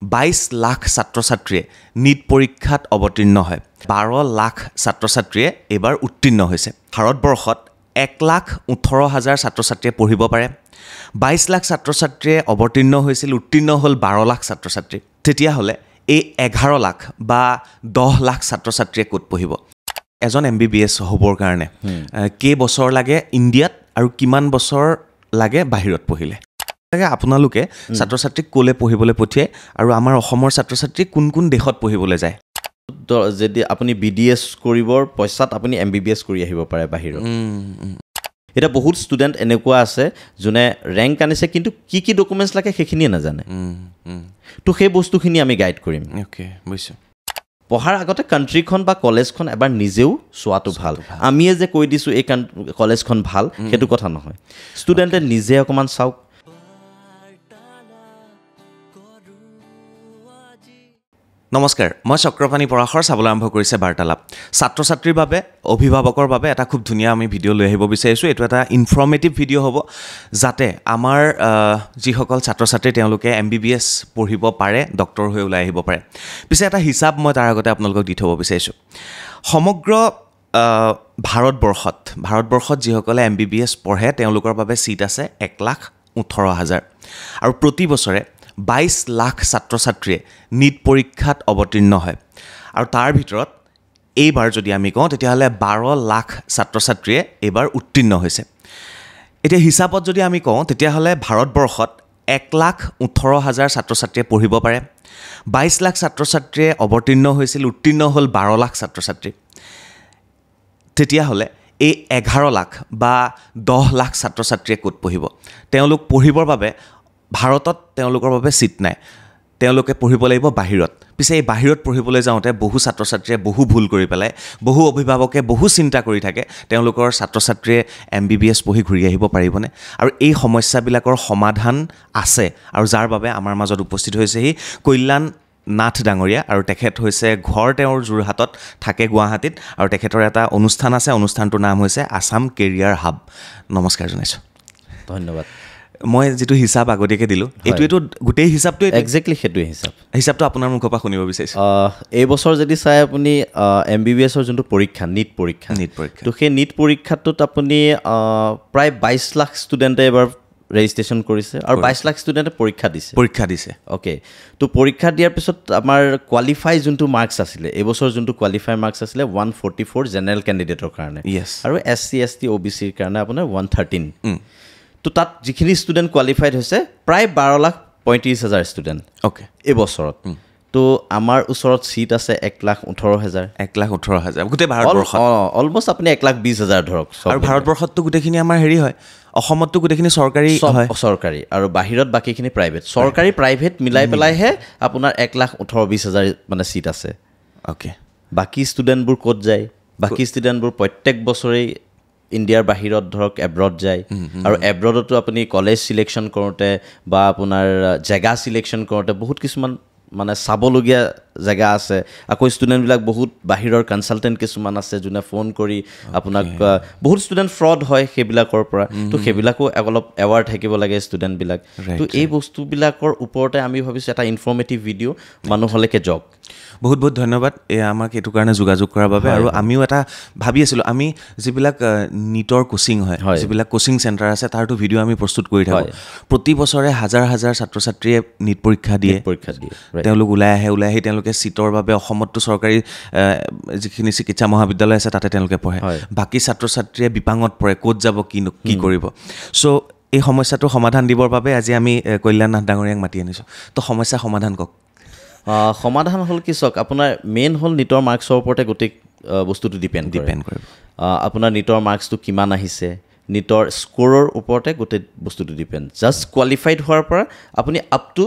22 লাখ ছাত্ৰ-ছাত্ৰীয়ে নিট পৰীক্ষাত অৱতীৰ্ণ হয় 12 লাখ ছাত্ৰ-ছাত্ৰীয়ে এবাৰ উত্তীৰ্ণ হৈছে ভাৰতবৰ্ষত 1,18,000 ছাত্ৰ-ছাত্ৰীয়ে পঢ়িব পাৰে 22 লাখ ছাত্ৰ-ছাত্ৰীয়ে অৱতীৰ্ণ হৈছিল উত্তীৰ্ণ হ'ল 12 লাখ ছাত্ৰ-ছাত্ৰী তেতিয়া হলে এই 11 লাখ বা 10 লাখ ছাত্ৰ-ছাত্ৰীয়ে ক'ত পঢ়িব এজন MBBS হ'বৰ কাৰণে কে বছৰ লাগে ইণ্ডিয়াত আৰু কিমান বছৰ লাগে বাহিৰত পঢ়িলে আপোনালোকে ছাত্ৰ-ছাত্ৰীক কোলে পঢ়িবলৈ পঠিয়ায় আৰু আমাৰ অসমৰ ছাত্ৰ-ছাত্ৰী কোন কোন দেশত পঢ়িবলৈ যায় যদি আপুনি BDS কৰিবৰ পইচাত আপুনি MBBS কৰি আহিব পাৰে বাহিৰত এটা বহুত ষ্টুডেণ্ট এনেকুৱা আছে যোনে ৰেংক আনিছে কিন্তু কি ডকুমেণ্টছ লাগে সেইখিনিয়ে নাজানে তো সেই বস্তুখিনি আমি গাইড কৰিম ওকে বুজিছো পঢ়াৰ আগতে কাণ্ট্ৰিখন বা কলেজখন এবাৰ নিজেও চোৱাটো ভাল আমিয়ে যে কৈ দিছোঁ এই কলেজখন ভাল সেইটো কথা নহয় ষ্টুডেণ্টে নিজে অকণমান চাওক নমস্কাৰ মই চক্ৰপাণী পৰাশৰ চাবলৈ আৰম্ভ কৰিছে বাৰ্তালাপ ছাত্ৰ-ছাত্ৰীৰ বাবে অভিভাৱকৰ বাবে এটা খুব ধুনীয়া আমি ভিডিঅ' লৈ আহিব বিচাৰিছোঁ এইটো এটা ইনফৰ্মেটিভ ভিডিঅ' হ'ব যাতে আমাৰ যিসকল ছাত্ৰ-ছাত্ৰী তেওঁলোকে MBBS পঢ়িব পাৰে ডক্টৰ হৈ ওলাই আহিব পাৰে পিছে এটা হিচাপ মই তাৰ আগতে আপোনালোকক দি থ'ব বিচাৰিছোঁ সমগ্ৰ ভাৰতবৰ্ষত যিসকলে MBBS পঢ়ে তেওঁলোকৰ বাবে চিট আছে 1,18,000 আৰু প্ৰতি বছৰে 22 লাখ ছাত্ৰ-ছাত্ৰীয়ে নিট পৰীক্ষাত অৱতীৰ্ণ হয় আৰু তাৰ ভিতৰত এইবাৰ যদি আমি কওঁ তেতিয়াহ'লে 12 লাখ ছাত্ৰ-ছাত্ৰীয়ে এইবাৰ উত্তীৰ্ণ হৈছে এতিয়া হিচাপত যদি আমি কওঁ তেতিয়াহ'লে ভাৰতবৰ্ষত 1,18,000 ছাত্ৰ-ছাত্ৰীয়ে পঢ়িব পাৰে 22 লাখ ছাত্ৰ-ছাত্ৰীয়ে অৱতীৰ্ণ হৈছিল উত্তীৰ্ণ হ'ল 12 লাখ ছাত্ৰ-ছাত্ৰী তেতিয়াহ'লে এই 11 লাখ বা 10 লাখ ছাত্ৰ-ছাত্ৰীয়ে ক'ত পঢ়িব তেওঁলোক পঢ়িবৰ বাবে ভাৰতত তেওঁলোকৰ বাবে চিট নাই তেওঁলোকে পঢ়িব লাগিব বাহিৰত পিছে এই বাহিৰত পঢ়িবলৈ যাওঁতে বহু ছাত্ৰ-ছাত্ৰীয়ে বহু ভুল কৰি পেলাই বহু অভিভাৱকে বহু চিন্তা কৰি থাকে তেওঁলোকৰ ছাত্ৰ-ছাত্ৰীয়ে MBBS পঢ়ি ঘূৰি আহিব পাৰিবনে আৰু এই সমস্যাবিলাকৰ সমাধান আছে আৰু যাৰ বাবে আমাৰ মাজত উপস্থিত হৈছেহি কল্যাণ নাথ ডাঙৰীয়া আৰু তেখেত হৈছে ঘৰ তেওঁৰ যোৰহাটত থাকে গুৱাহাটীত আৰু তেখেতৰ এটা অনুষ্ঠান আছে অনুষ্ঠানটোৰ নাম হৈছে আসাম কেৰিয়াৰ হাব নমস্কাৰ জনাইছোঁ ধন্যবাদ মই যেটো হিচাপ আগতীয়াকৈ দিলোঁ এইটো গোটেই হিচাপটো এক্সেক্টলি সেইটোৱে হিচাপটো আপোনাৰ মুখৰ পৰা শুনিব বিচাৰিছোঁ এই বছৰ যদি চাই আপুনি MBBSৰ যোনটো পৰীক্ষা নিট পৰীক্ষা তো সেই নিট পৰীক্ষাটোত আপুনি প্ৰায় 22 লাখ ষ্টুডেণ্টে এবাৰ ৰেজিষ্ট্ৰেশ্যন কৰিছে আৰু 22 লাখ ষ্টুডেণ্টে পৰীক্ষা দিছে অ'কে তো পৰীক্ষা দিয়াৰ পিছত আমাৰ কোৱালিফাই যোনটো মাৰ্কছ আছিলে এইবছৰ যোনটো কোৱালিফাই মাৰ্কছ আছিলে 144 জেনেৰেল কেণ্ডিডেটৰ কাৰণে আৰু SC ST OBCৰ কাৰণে আপোনাৰ 113 তো তাত যিখিনি ষ্টুডেণ্ট কোৱালিফাইড হৈছে প্ৰায় 12,35,000 ষ্টুডেণ্ট অ'কে এই বছৰত তো আমাৰ ওচৰত চিট আছে 1,18,000 গোটেই ভাৰতবৰ্ষত অলমষ্ট আপুনি 1,20,000 ধৰক আৰু ভাৰতবৰ্ষততো গোটেইখিনি আমাৰ হেৰি হয় অসমততো গোটেইখিনি চৰকাৰী আৰু বাহিৰত বাকীখিনি প্ৰাইভেট চৰকাৰী প্ৰাইভেট মিলাই পেলাইহে আপোনাৰ 1,18,20,000 মানে চিট আছে অ'কে বাকী ষ্টুডেণ্টবোৰ ক'ত যায় বাকী ষ্টুডেণ্টবোৰ প্ৰত্যেক বছৰেই ইণ্ডিয়াৰ বাহিৰত ধৰক এব্ৰড যায় আৰু এব্ৰডতো আপুনি কলেজ চিলেকশ্যন কৰোঁতে বা আপোনাৰ জেগা চিলেকশ্যন কৰোঁতে বহুত কিছুমান মানে চাবলগীয়া জেগা আছে আকৌ ষ্টুডেণ্টবিলাক বহুত বাহিৰৰ কনচালটেণ্ট কিছুমান আছে যোনে ফোন কৰি আপোনাক বহুত ষ্টুডেণ্ট ফ্ৰড হয় সেইবিলাকৰ পৰা তো সেইবিলাকো অলপ এৱাৰ থাকিব লাগে ষ্টুডেণ্টবিলাক তো এই বস্তুবিলাকৰ ওপৰতে আমি ভাবিছোঁ এটা ইনফৰ্মেটিভ ভিডিঅ' মানুহলৈকে যাওক বহুত বহুত ধন্যবাদ আমাক এইটো কাৰণে যোগাযোগ কৰাৰ বাবে আৰু আমিও এটা ভাবি আছিলোঁ আমি যিবিলাক নিটৰ কোচিং হয় যিবিলাক কোচিং চেণ্টাৰ আছে তাৰতো ভিডিঅ' আমি প্ৰস্তুত কৰি থাকোঁ প্ৰতি বছৰে হাজাৰ ছাত্ৰ-ছাত্ৰীয়ে নিট পৰীক্ষা দিয়ে তেওঁলোক ওলাই আহি তেওঁলোকে চিটৰ বাবে অসমততো চৰকাৰী যিখিনি চিকিৎসা মহাবিদ্যালয় আছে তাতে তেওঁলোকে পঢ়ে বাকী ছাত্ৰ-ছাত্ৰীয়ে বিপাঙত পৰে ক'ত যাব কি কৰিব চ' এই সমস্যাটো সমাধান দিবৰ বাবে আজি আমি কল্যাণ নাথ ডাঙৰীয়াক মাতি আনিছোঁ তো সমস্যা সমাধান কওক সমাধান হ'ল কি চাওক আপোনাৰ মেইন হ'ল নিটৰ মাৰ্কছৰ ওপৰতে গোটেই বস্তুটো ডিপেণ্ড কৰিব আপোনাৰ নিটৰ মাৰ্কছটো কিমান আহিছে নিটৰ স্ক'ৰৰ ওপৰতে গোটেই বস্তুটো ডিপেণ্ড জাষ্ট কোৱালিফাইড হোৱাৰ পৰা আপুনি আপ টু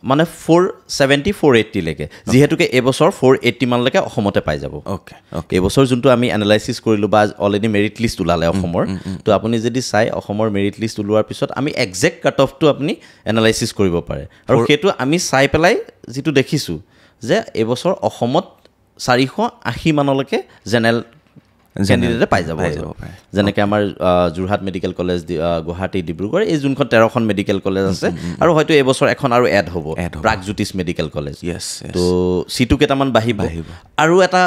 মানে 470 480 লৈকে যিহেতুকে এইবছৰ 480 মানলৈকে অসমতে পাই যাব এইবছৰ যোনটো আমি এনালাইচিছ কৰিলোঁ বা অলৰেডি মেৰিট লিষ্ট ওলালে অসমৰ তো আপুনি যদি চাই অসমৰ মেৰিট লিষ্ট ওলোৱাৰ পিছত আমি একজেক্ট কাট অফটো আপুনি এনালাইচিছ কৰিব পাৰে আৰু সেইটো আমি চাই পেলাই যিটো দেখিছোঁ যে এইবছৰ অসমত 480 মানলৈকে জেনেৰেল কেণ্ডিডেটে পাই যাব পাৰে যেনেকৈ আমাৰ যোৰহাট মেডিকেল কলেজ গুৱাহাটী ডিব্ৰুগড় এই যোনখন 13খন মেডিকেল কলেজ আছে আৰু হয়তো এইবছৰ এখন আৰু এড হ'ব প্ৰাগজ্যোতিষ মেডিকেল কলেজ তো চিটো কেইটামান বাঢ়িব আৰু এটা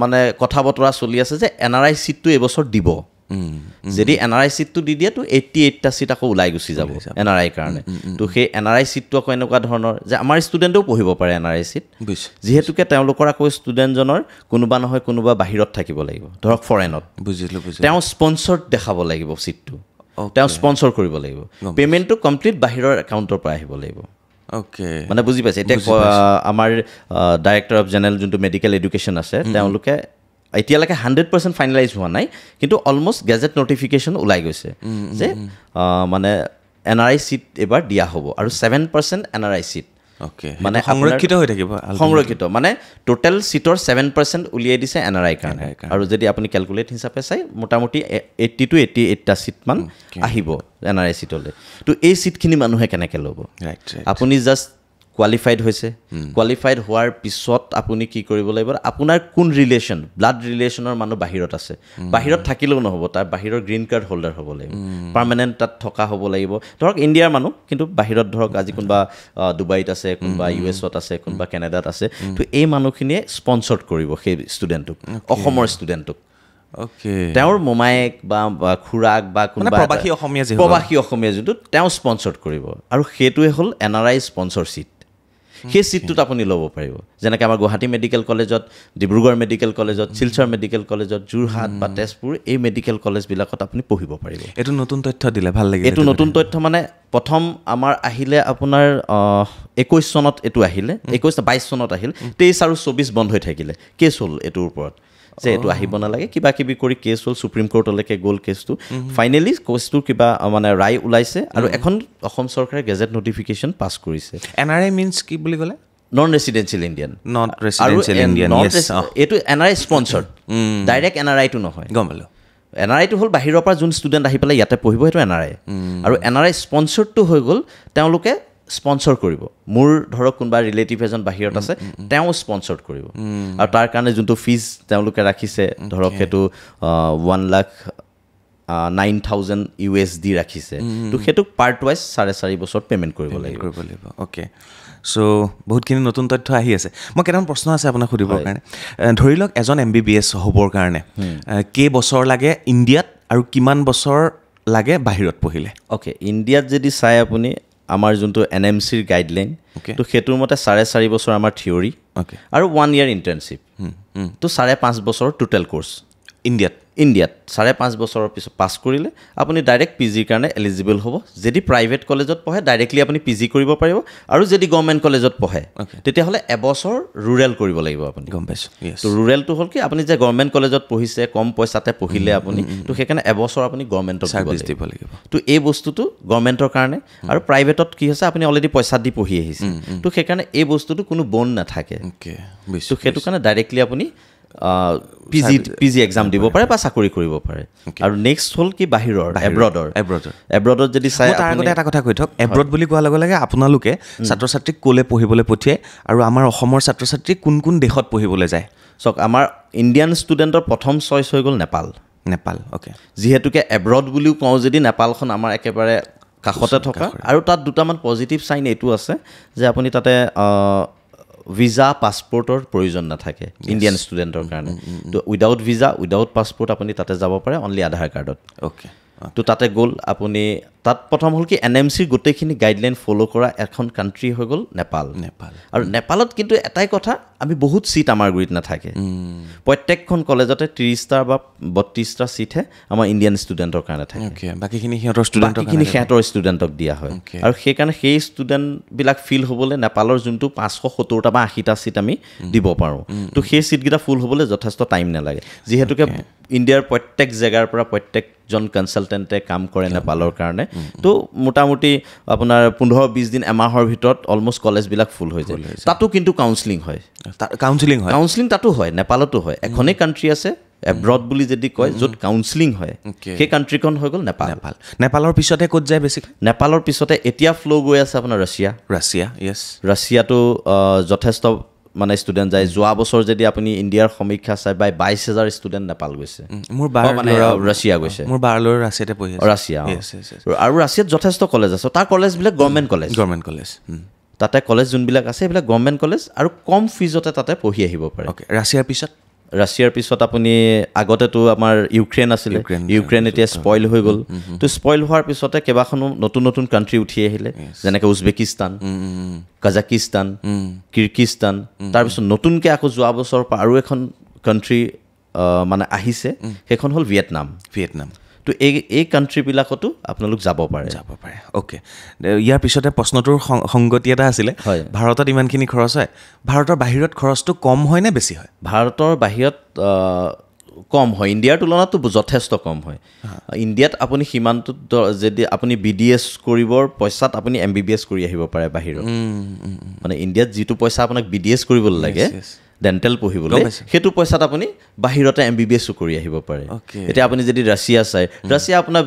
মানে কথা বতৰা চলি আছে যে NRI চিটটো এইবছৰ দিব যদি NRI চিটটো দি দিয়ে তো 88টা চিট আকৌ ওলাই গুচি যাব NRI কাৰণে তো সেই NRI চিটটো আকৌ এনেকুৱা ধৰণৰ যে আমাৰ ষ্টুডেণ্টেও পঢ়িব পাৰে NRI চিট যিহেতুকে তেওঁলোকৰ আকৌ ষ্টুডেণ্টজনৰ কোনোবা নহয় কোনোবা বাহিৰত থাকিব লাগিব ধৰক ফৰেনত তেওঁ স্পনচৰ্ড দেখাব লাগিব চিটটো তেওঁ স্পনচৰ কৰিব লাগিব পে'মেণ্টটো কমপ্লিট বাহিৰৰ একাউণ্টৰ পৰা আহিব লাগিব মানে বুজি পাইছে এতিয়া আমাৰ ডাইৰেক্টৰ অফ জেনেৰেল যোনটো মেডিকেল এডুকেশ্যন আছে তেওঁলোকে এতিয়ালৈকে 100% ফাইনেলাইজ হোৱা নাই কিন্তু অলমষ্ট গেজেট নটিফিকেশ্যন ওলাই গৈছে যে মানে NRI চিট এবাৰ দিয়া হ'ব আৰু 7% NRI চিট মানে সংৰক্ষিত হৈ থাকিব সংৰক্ষিত মানে টোটেল চিটৰ 7% উলিয়াই দিছে NRI কাৰণে আৰু যদি আপুনি কেলকুলেট হিচাপে চাই মোটামুটি 80 to 88টা চিটমান আহিব NRI চিটলৈ তো এই চিটখিনি মানুহে কেনেকৈ ল'ব আপুনি জাষ্ট কোৱালিফাইড হৈছে কোৱালিফাইড হোৱাৰ পিছত আপুনি কি কৰিব লাগিব আপোনাৰ কোন ৰিলেশ্যন ব্লাড ৰিলেশ্যনৰ মানুহ বাহিৰত আছে বাহিৰত থাকিলেও নহ'ব তাৰ বাহিৰৰ গ্ৰীণ কাৰ্ড হোল্ডাৰ হ'ব লাগিব পাৰ্মানেণ্ট তাত থকা হ'ব লাগিব ধৰক ইণ্ডিয়াৰ মানুহ কিন্তু বাহিৰত ধৰক আজি কোনোবা ডুবাইত আছে কোনোবা USত আছে কোনোবা কেনেডাত আছে তো এই মানুহখিনিয়ে স্পনচৰ্ড কৰিব সেই ষ্টুডেণ্টটোক অসমৰ ষ্টুডেণ্টটোক তেওঁৰ মোমায়েক বা খুৰাক বা কোনোবা প্ৰবাসী অসমীয়া যোনটো তেওঁ স্পনচৰ্ড কৰিব আৰু সেইটোৱে হ'ল NRI স্পনচৰ চিট সেই চিটটোত আপুনি ল'ব পাৰিব যেনেকৈ আমাৰ গুৱাহাটী মেডিকেল কলেজত ডিব্ৰুগড় মেডিকেল কলেজত শিলচৰ মেডিকেল কলেজত যোৰহাট বা তেজপুৰ এই মেডিকেল কলেজবিলাকত আপুনি পঢ়িব পাৰিব এইটো নতুন তথ্য দিলে ভাল লাগিল এইটো নতুন তথ্য মানে প্ৰথম আমাৰ আহিলে আপোনাৰ 21 চনত এইটো আহিলে 22 চনত আহিল 23 আৰু 24 বন্ধ হৈ থাকিলে কেছ হ'ল এইটোৰ ওপৰত যে এইটো আহিব নালাগে কিবা কিবি কৰি কেছ হ'ল সুপ্ৰিম কোৰ্টলৈকে গ'ল কেছটো ফাইনেলি কেছটো কিবা মানে ৰায় ওলাইছে আৰু এখন অসম চৰকাৰে গেজেট নটিফিকেশ্যন পাছ কৰিছে NRI মিনছ কি বুলি ক'লে নন ৰেচিডেঞ্চিয়েল ইণ্ডিয়ান এইটো NRI স্পনচৰ্ড ডাইৰেক্ট NRIটো নহয় গম পালোঁ NRIটো হ'ল বাহিৰৰ পৰা যোন ষ্টুডেণ্ট আহি পেলাই ইয়াতে পঢ়িব সেইটো NRI আৰু NRI স্পনচৰ্ডটো হৈ গ'ল তেওঁলোকে স্পনচৰ কৰিব মোৰ ধৰক কোনোবা ৰিলেটিভ এজন বাহিৰত আছে তেওঁ স্পনচৰ্ড কৰিব আৰু তাৰ কাৰণে যোনটো ফিজ তেওঁলোকে ৰাখিছে ধৰক সেইটো 1,09,000 USD ৰাখিছে তো সেইটোক পাৰ্ট ৱাইজ 4.5 বছৰ পে'মেণ্ট কৰিব লাগিব অ'কে চ' বহুতখিনি নতুন তথ্য আহি আছে মই কেইটামান প্ৰশ্ন আছে আপোনাক সুধিবৰ কাৰণে ধৰি লওক এজন MBBS হ'বৰ কাৰণে কেইবছৰ লাগে ইণ্ডিয়াত আৰু কিমান বছৰ লাগে বাহিৰত পঢ়িলে অ'কে ইণ্ডিয়াত যদি চাই আপুনি আমাৰ যোনটো NMCৰ গাইডলাইন তো সেইটোৰ মতে 4.5 বছৰ আমাৰ থিয়ৰী আৰু 1 year ইণ্টাৰ্ণশ্বিপ তো 5.5 বছৰ টোটেল কোৰ্চ ইণ্ডিয়াত 5.5 বছৰৰ পিছত পাছ কৰিলে আপুনি ডাইৰেক্ট PGৰ কাৰণে এলিজিবল হ'ব যদি প্ৰাইভেট কলেজত পঢ়ে ডাইৰেক্টলি আপুনি PG কৰিব পাৰিব আৰু যদি গভৰ্ণমেণ্ট কলেজত পঢ়ে তেতিয়াহ'লে এবছৰ ৰুৰেল কৰিব লাগিব আপুনি গম পাইছোঁ তো ৰুৰেলটো হ'ল কি আপুনি যে গভৰ্ণমেণ্ট কলেজত পঢ়িছে কম পইচাতে পঢ়িলে আপুনি তো সেইকাৰণে এবছৰ আপুনি গভৰ্ণমেণ্টক দিব লাগিব তো এই বস্তুটো গভৰ্ণমেণ্টৰ কাৰণে আৰু প্ৰাইভেটত কি হৈছে আপুনি অলৰেডি পইচা দি পঢ়ি আহিছে তো সেইকাৰণে এই বস্তুটো কোনো বন নাথাকে তো সেইটো কাৰণে ডাইৰেক্টলি আপুনি PG এক্সাম দিব পাৰে বা চাকৰি কৰিব পাৰে আৰু নেক্সট হ'ল কি বাহিৰৰ এব্ৰডৰ যদি চাই তাৰ আগতে এটা কথা কৈ থওক এব্ৰড বুলি কোৱাৰ লগে লগে আপোনালোকে ছাত্ৰ ছাত্ৰীক ক'লে পঢ়িবলৈ পঠিয়াই আৰু আমাৰ অসমৰ ছাত্ৰ ছাত্ৰী কোন কোন দেশত পঢ়িবলৈ যায় চাওক আমাৰ ইণ্ডিয়ান ষ্টুডেণ্টৰ প্ৰথম চইচ হৈ গ'ল নেপাল অ'কে যিহেতুকে এব্ৰড বুলিও কওঁ যদি নেপালখন আমাৰ একেবাৰে কাষতে থকা আৰু তাত দুটামান পজিটিভ চাইন এইটো আছে যে আপুনি তাতে ভিজা পাছপৰ্টৰ প্ৰয়োজন নাথাকে ইণ্ডিয়ান ষ্টুডেণ্টৰ কাৰণে তো উইদাউট ভিজা উইদাউট পাছপৰ্ট আপুনি তাতে যাব পাৰে অনলি আধাৰ কাৰ্ডত অ'কে তো তাতে গ'ল আপুনি তাত প্ৰথম হ'ল কি NMCৰ গোটেইখিনি গাইডলাইন ফ'ল' কৰা এখন কাণ্ট্ৰি হৈ গ'ল নেপাল আৰু নেপালত কিন্তু এটাই কথা আমি বহুত চিট আমাৰ গুৰিত নাথাকে প্ৰত্যেকখন কলেজতে 30টা বা 32টা চিটহে আমাৰ ইণ্ডিয়ান ষ্টুডেণ্টৰ কাৰণে থাকে বাকীখিনি সিহঁতৰ ষ্টুডেণ্টক দিয়া হয় আৰু সেইকাৰণে সেই ষ্টুডেণ্টবিলাক ফিল হ'বলৈ নেপালৰ যোনটো 570টা বা 80টা চিট আমি দিব পাৰোঁ তো সেই চিটকেইটা ফুল হ'বলৈ যথেষ্ট টাইম নালাগে যিহেতুকে ইণ্ডিয়াৰ প্ৰত্যেক জেগাৰ পৰা প্ৰত্যেকজন কনচালটেণ্টে কাম কৰে নেপালৰ কাৰণে তো মোটামুটি আপোনাৰ 15-20 দিন এমাহৰ ভিতৰত অলমষ্ট কলেজবিলাক ফুল হৈ যায় তাতো কিন্তু কাউন্সেলিং হয় তাতো হয় নেপালতো হয় এখনেই কাণ্ট্ৰি আছে এব্ৰড বুলি যদি কয় য'ত কাউন্সেলিং হয় সেই কাণ্ট্ৰিখন হৈ গ'ল নেপালৰ পিছতে ক'ত যায় বেছিকৈ নেপালৰ পিছতে এতিয়া ফ্ল' গৈ আছে আপোনাৰ ৰাছিয়াটো যথেষ্ট মানে ষ্টুডেণ্ট যায় যোৱা বছৰ যদি আপুনি ইণ্ডিয়াৰ সমীক্ষা চাই বাই 22,000 ষ্টুডেণ্ট নেপাল গৈছে মোৰ বাৰ মানে ৰাছিয়া গৈছে মোৰ বাৰ ল'ৰা ৰাছিয়াতে পঢ়ি আছে ৰাছিয়া আৰু ৰাছিয়াত যথেষ্ট কলেজ আছে তাৰ কলেজবিলাক গভৰ্ণমেণ্ট কলেজ তাতে কলেজ যোনবিলাক আছে সেইবিলাক গভৰ্ণমেণ্ট কলেজ আৰু কম ফিজতে তাতে পঢ়ি আহিব পাৰে ৰাছিয়াৰ পিছত আপুনি আগতেতো আমাৰ ইউক্ৰেইন আছিলে ইউক্ৰেইন এতিয়া স্পইল হৈ গ'ল তো স্পইল হোৱাৰ পিছতে কেইবাখনো নতুন নতুন কাণ্ট্ৰি উঠি আহিলে যেনেকৈ উজবেকিস্তান কাজাকিস্তান কিৰ্গিস্তান তাৰপিছত নতুনকৈ আকৌ যোৱা বছৰৰ পৰা আৰু এখন কাণ্ট্ৰি মানে আহিছে সেইখন হ'ল ভিয়েটনাম তো এই কাণ্ট্ৰিবিলাকতো আপোনালোক যাব পাৰে অ'কে ইয়াৰ পিছতে প্ৰশ্নটোৰ সংগতি এটা আছিলে ভাৰতত ইমানখিনি খৰচ হয় ভাৰতৰ বাহিৰত খৰচটো কম হয় নে বেছি হয় ভাৰতৰ বাহিৰত কম হয় ইণ্ডিয়াৰ তুলনাততো যথেষ্ট কম হয় ইণ্ডিয়াত আপুনি সিমানটোত যদি আপুনি BDS কৰিবৰ পইচাত আপুনি MBBS কৰি আহিব পাৰে বাহিৰত মানে ইণ্ডিয়াত যিটো পইচা আপোনাক BDS কৰিবলৈ লাগে ডেণ্টেল পঢ়িবলৈ সেইটো পইচাত আপুনি বাহিৰতে MBBS কৰি আহিব পাৰে এতিয়া আপুনি যদি ৰাছিয়া আপোনাৰ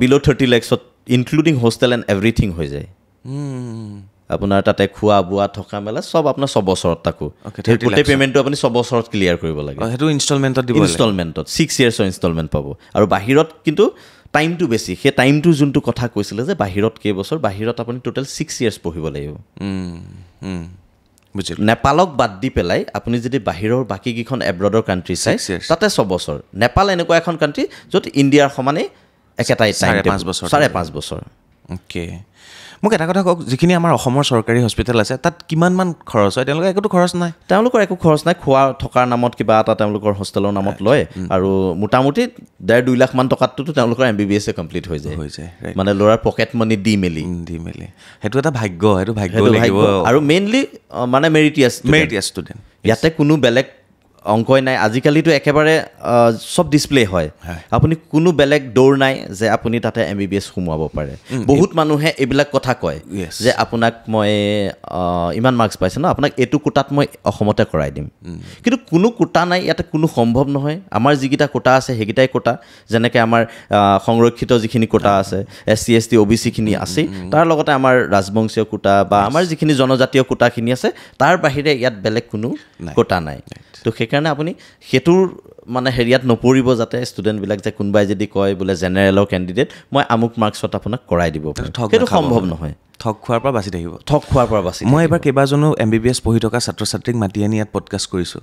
বিল' 30 lakhsত ইনক্লুডিং হোষ্টেল এণ্ড এভৰিথিং হৈ যায় আপোনাৰ তাতে খোৱা বোৱা থকা মেলা চব আপোনাৰ 6 বছৰত তাকো গোটেই পে'মেণ্টটো আপুনি 6 বছৰত ক্লিয়াৰ কৰিব লাগে সেইটো ইনষ্টলমেণ্টত 6 yearsৰ ইনষ্টলমেণ্ট পাব আৰু বাহিৰত কিন্তু টাইমটো বেছি সেই টাইমটো যোনটো কথা কৈছিলে যে বাহিৰত কেইবছৰ বাহিৰত আপুনি টোটেল 6 years পঢ়িব লাগিব নেপালক বাদ দি পেলাই আপুনি যদি বাহিৰৰ বাকীকেইখন এব্ৰডৰ কাণ্ট্ৰি চাই তাতে 6 বছৰ নেপাল এনেকুৱা এখন কাণ্ট্ৰি য'ত ইণ্ডিয়াৰ সমানে একেটাই 5.5 বছৰ অ'কে মোক এটা কথা কওক যিখিনি আমাৰ অসমৰ চৰকাৰী হস্পিটেল আছে তাত কিমানমান খৰচ হয় তেওঁলোকৰ একোতো খৰচ নাই একো খৰচ নাই খোৱা থকাৰ নামত কিবা এটা তেওঁলোকৰ হোষ্টেলৰ নামত লয় আৰু মোটামুটি 1.5-2 লাখ মান টকাততো তেওঁলোকৰ MBBS কমপ্লিট হৈ যায় মানে ল'ৰাৰ পকেট মানি দি মেলি সেইটো এটা ভাগ্য লাগিব আৰু মেইনলি মানে মেৰিটিয়াছ ষ্টুডেণ্ট ইয়াতে কোনো বেলেগ অংকই নাই আজিকালিতো একেবাৰে সব ডিসপ্লে হয় আপুনি কোনো বেলেগ দৌৰ নাই যে আপুনি তাতে MBBS সোমাব পাৰে বহুত মানুহে এইবিলাক কথা কয় যে আপোনাক মই ইমান মাৰ্কস পাইছে ন আপোনাক এটু কোটাত মই অসমতে কৰাই দিম কিন্তু কোনো কোটা নাই ইয়াতে কোনো সম্ভৱ নহয় আমাৰ যিকিটা কোটা আছে হেগিটাই কোটা যেনেকৈ আমাৰ সংৰক্ষিত যিখিনি কোটা আছে SC ST OBC খিনি আছে তাৰ লগতে আমাৰ ৰাজবংশীয় কোটা বা আমাৰ যিখিনি জনজাতীয় কোটাখিনি আছে তাৰ বাহিৰে ইয়াত বেলেগ কোনো কোটা নাই তো সেইকাৰণে আপুনি হেতুৰ মানে হেৰিয়াত নপৰিব যাতে ষ্টুডেণ্টবিলাক যে কোনোবাই যদি কয় বোলে জেনেৰেলৰ কেণ্ডিডেট মই আমুক মাৰ্কছত আপোনাক কৰাই দিব পাৰিম সেইটো সম্ভৱ নহয় ঠগ খোৱাৰ পৰা বাচি মই এবাৰ কেইবাজনো MBBS পঢ়ি থকা ছাত্ৰ ছাত্ৰীক মাতি আনি ইয়াত পডকাষ্ট কৰিছোঁ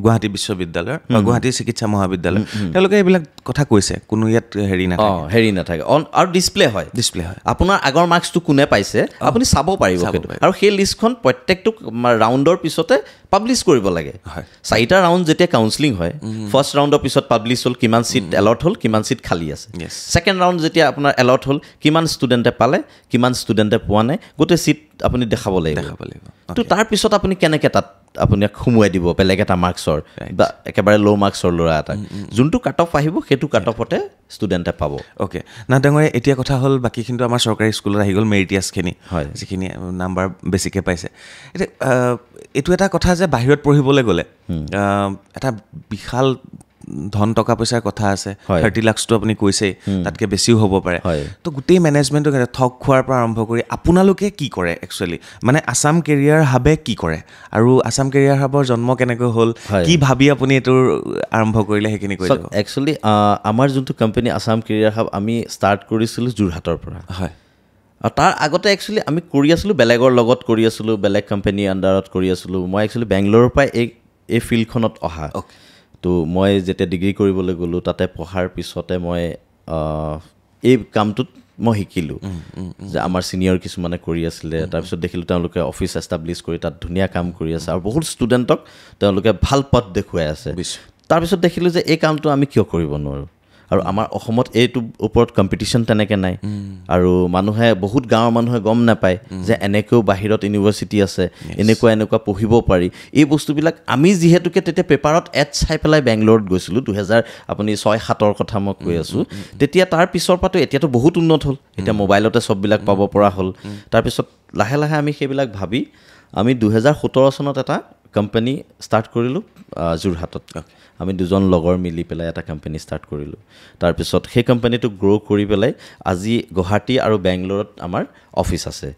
গুৱাহাটী বিশ্ববিদ্যালয়ৰ বা গুৱাহাটী চিকিৎসা মহাবিদ্যালয় তেওঁলোকে এইবিলাক কথা কৈছে কোনো ইয়াত হেৰি নাথাকে আৰু ডিছপ্লে হয় আপোনাৰ আগৰ মাৰ্কছটো কোনে পাইছে আপুনি চাব পাৰিব আৰু সেই লিষ্টখন প্ৰত্যেকটো ৰাউণ্ডৰ পিছতে পাব্লিছ কৰিব লাগে 4টা ৰাউণ্ড যেতিয়া কাউন্সেলিং হয় ফাৰ্ষ্ট ৰাউণ্ডৰ পিছত পাব্লিছ হ'ল কিমান সিট এলট হ'ল কিমান সিট খালী আছে সেকেন্ড ৰাউণ্ড যেতিয়া আপোনাৰ এলট হ'ল কিমান ষ্টুডেণ্টে পালে কিমান ষ্টুডেণ্টে পোৱা নাই গোটেই সিট আপুনি দেখাব লাগিব তো তাৰ পিছত আপুনি কেনেকৈ তাত আপুনি খুমুৱাই দিব বেলেগ এটা মাৰ্কছৰ বা একেবাৰে ল' মাৰ্কছৰ ল'ৰা এটা যোনটো কাট অফ আহিব সেইটো কাট অফতে ষ্টুডেণ্টে পাব অ'কে না ডাঙৰীয়া এতিয়া কথা হ'ল বাকীখিনিতো আমাৰ চৰকাৰী স্কুলত আহি গ'ল মেৰিটিয়াছখিনি যিখিনি নাম্বাৰ বেছিকৈ পাইছে এতিয়া এইটো এটা কথা যে বাহিৰত পঢ়িবলৈ গ'লে এটা বিশাল ধন টকা পইচাৰ কথা আছে 30 লাখটো আপুনি কৈছেই তাতকৈ বেছিও হ'ব পাৰে তো গোটেই মেনেজমেণ্টটো ঠগ খোৱাৰ পৰা আৰম্ভ কৰি আপোনালোকে কি কৰে একচুৱেলি মানে আছাম কেৰিয়াৰ হাবে কি কৰে আৰু আছাম কেৰিয়াৰ হাবৰ জন্ম কেনেকৈ হ'ল কি ভাবি আপুনি এইটোৰ আৰম্ভ কৰিলে সেইখিনি কৈ দিব একচুৱেলি আমাৰ যোনটো কোম্পানী আছাম কেৰিয়াৰ হাব আমি ষ্টাৰ্ট কৰিছিলোঁ যোৰহাটৰ পৰা হয় আৰু তাৰ আগতে একচুৱেলি আমি কৰি আছিলোঁ বেলেগৰ লগত কৰি আছিলোঁ বেলেগ কোম্পানীৰ আণ্ডাৰত কৰি আছিলোঁ মই একচুৱেলি বেংগলোৰৰ পৰাই এই ফিল্ডখনত অহা তো মই যেতিয়া ডিগ্ৰী কৰিবলৈ গ'লোঁ তাতে পঢ়াৰ পিছতে মই এই কামটোত মই শিকিলোঁ যে আমাৰ ছিনিয়ৰ কিছুমানে কৰি আছিলে তাৰপিছত দেখিলোঁ তেওঁলোকে অফিচ এষ্টাব্লিছ কৰি তাত ধুনীয়া কাম কৰি আছে আৰু বহুত ষ্টুডেণ্টক তেওঁলোকে ভাল পথ দেখুৱাই আছে তাৰপিছত দেখিলোঁ যে এই কামটো আমি কিয় কৰিব নোৱাৰোঁ আৰু আমাৰ অসমত এইটো ওপৰত কম্পিটিশ্যন তেনেকৈ নাই আৰু মানুহে বহুত গাঁৱৰ মানুহে গম নাপায় যে এনেকৈও বাহিৰত ইউনিভাৰ্চিটি আছে এনেকুৱা পঢ়িব পাৰি এই বস্তুবিলাক আমি যিহেতুকে তেতিয়া পেপাৰত এড চাই পেলাই বেংগলোৰত গৈছিলোঁ 2006-07 কথা মই কৈ আছোঁ তেতিয়া তাৰ পিছৰ পৰাতো এতিয়াতো বহুত উন্নত হ'ল এতিয়া মোবাইলতে চববিলাক পাব পৰা হ'ল তাৰপিছত লাহে লাহে আমি সেইবিলাক ভাবি আমি 2017 চনত এটা কোম্পানী ষ্টাৰ্ট কৰিলোঁ যোৰহাটত আমি দুজন লগৰ মিলি পেলাই এটা কোম্পানী ষ্টাৰ্ট কৰিলোঁ তাৰপিছত সেই কোম্পানীটো গ্ৰ' কৰি পেলাই আজি গুৱাহাটী আৰু বেংগলোৰত আমাৰ অফিচ আছে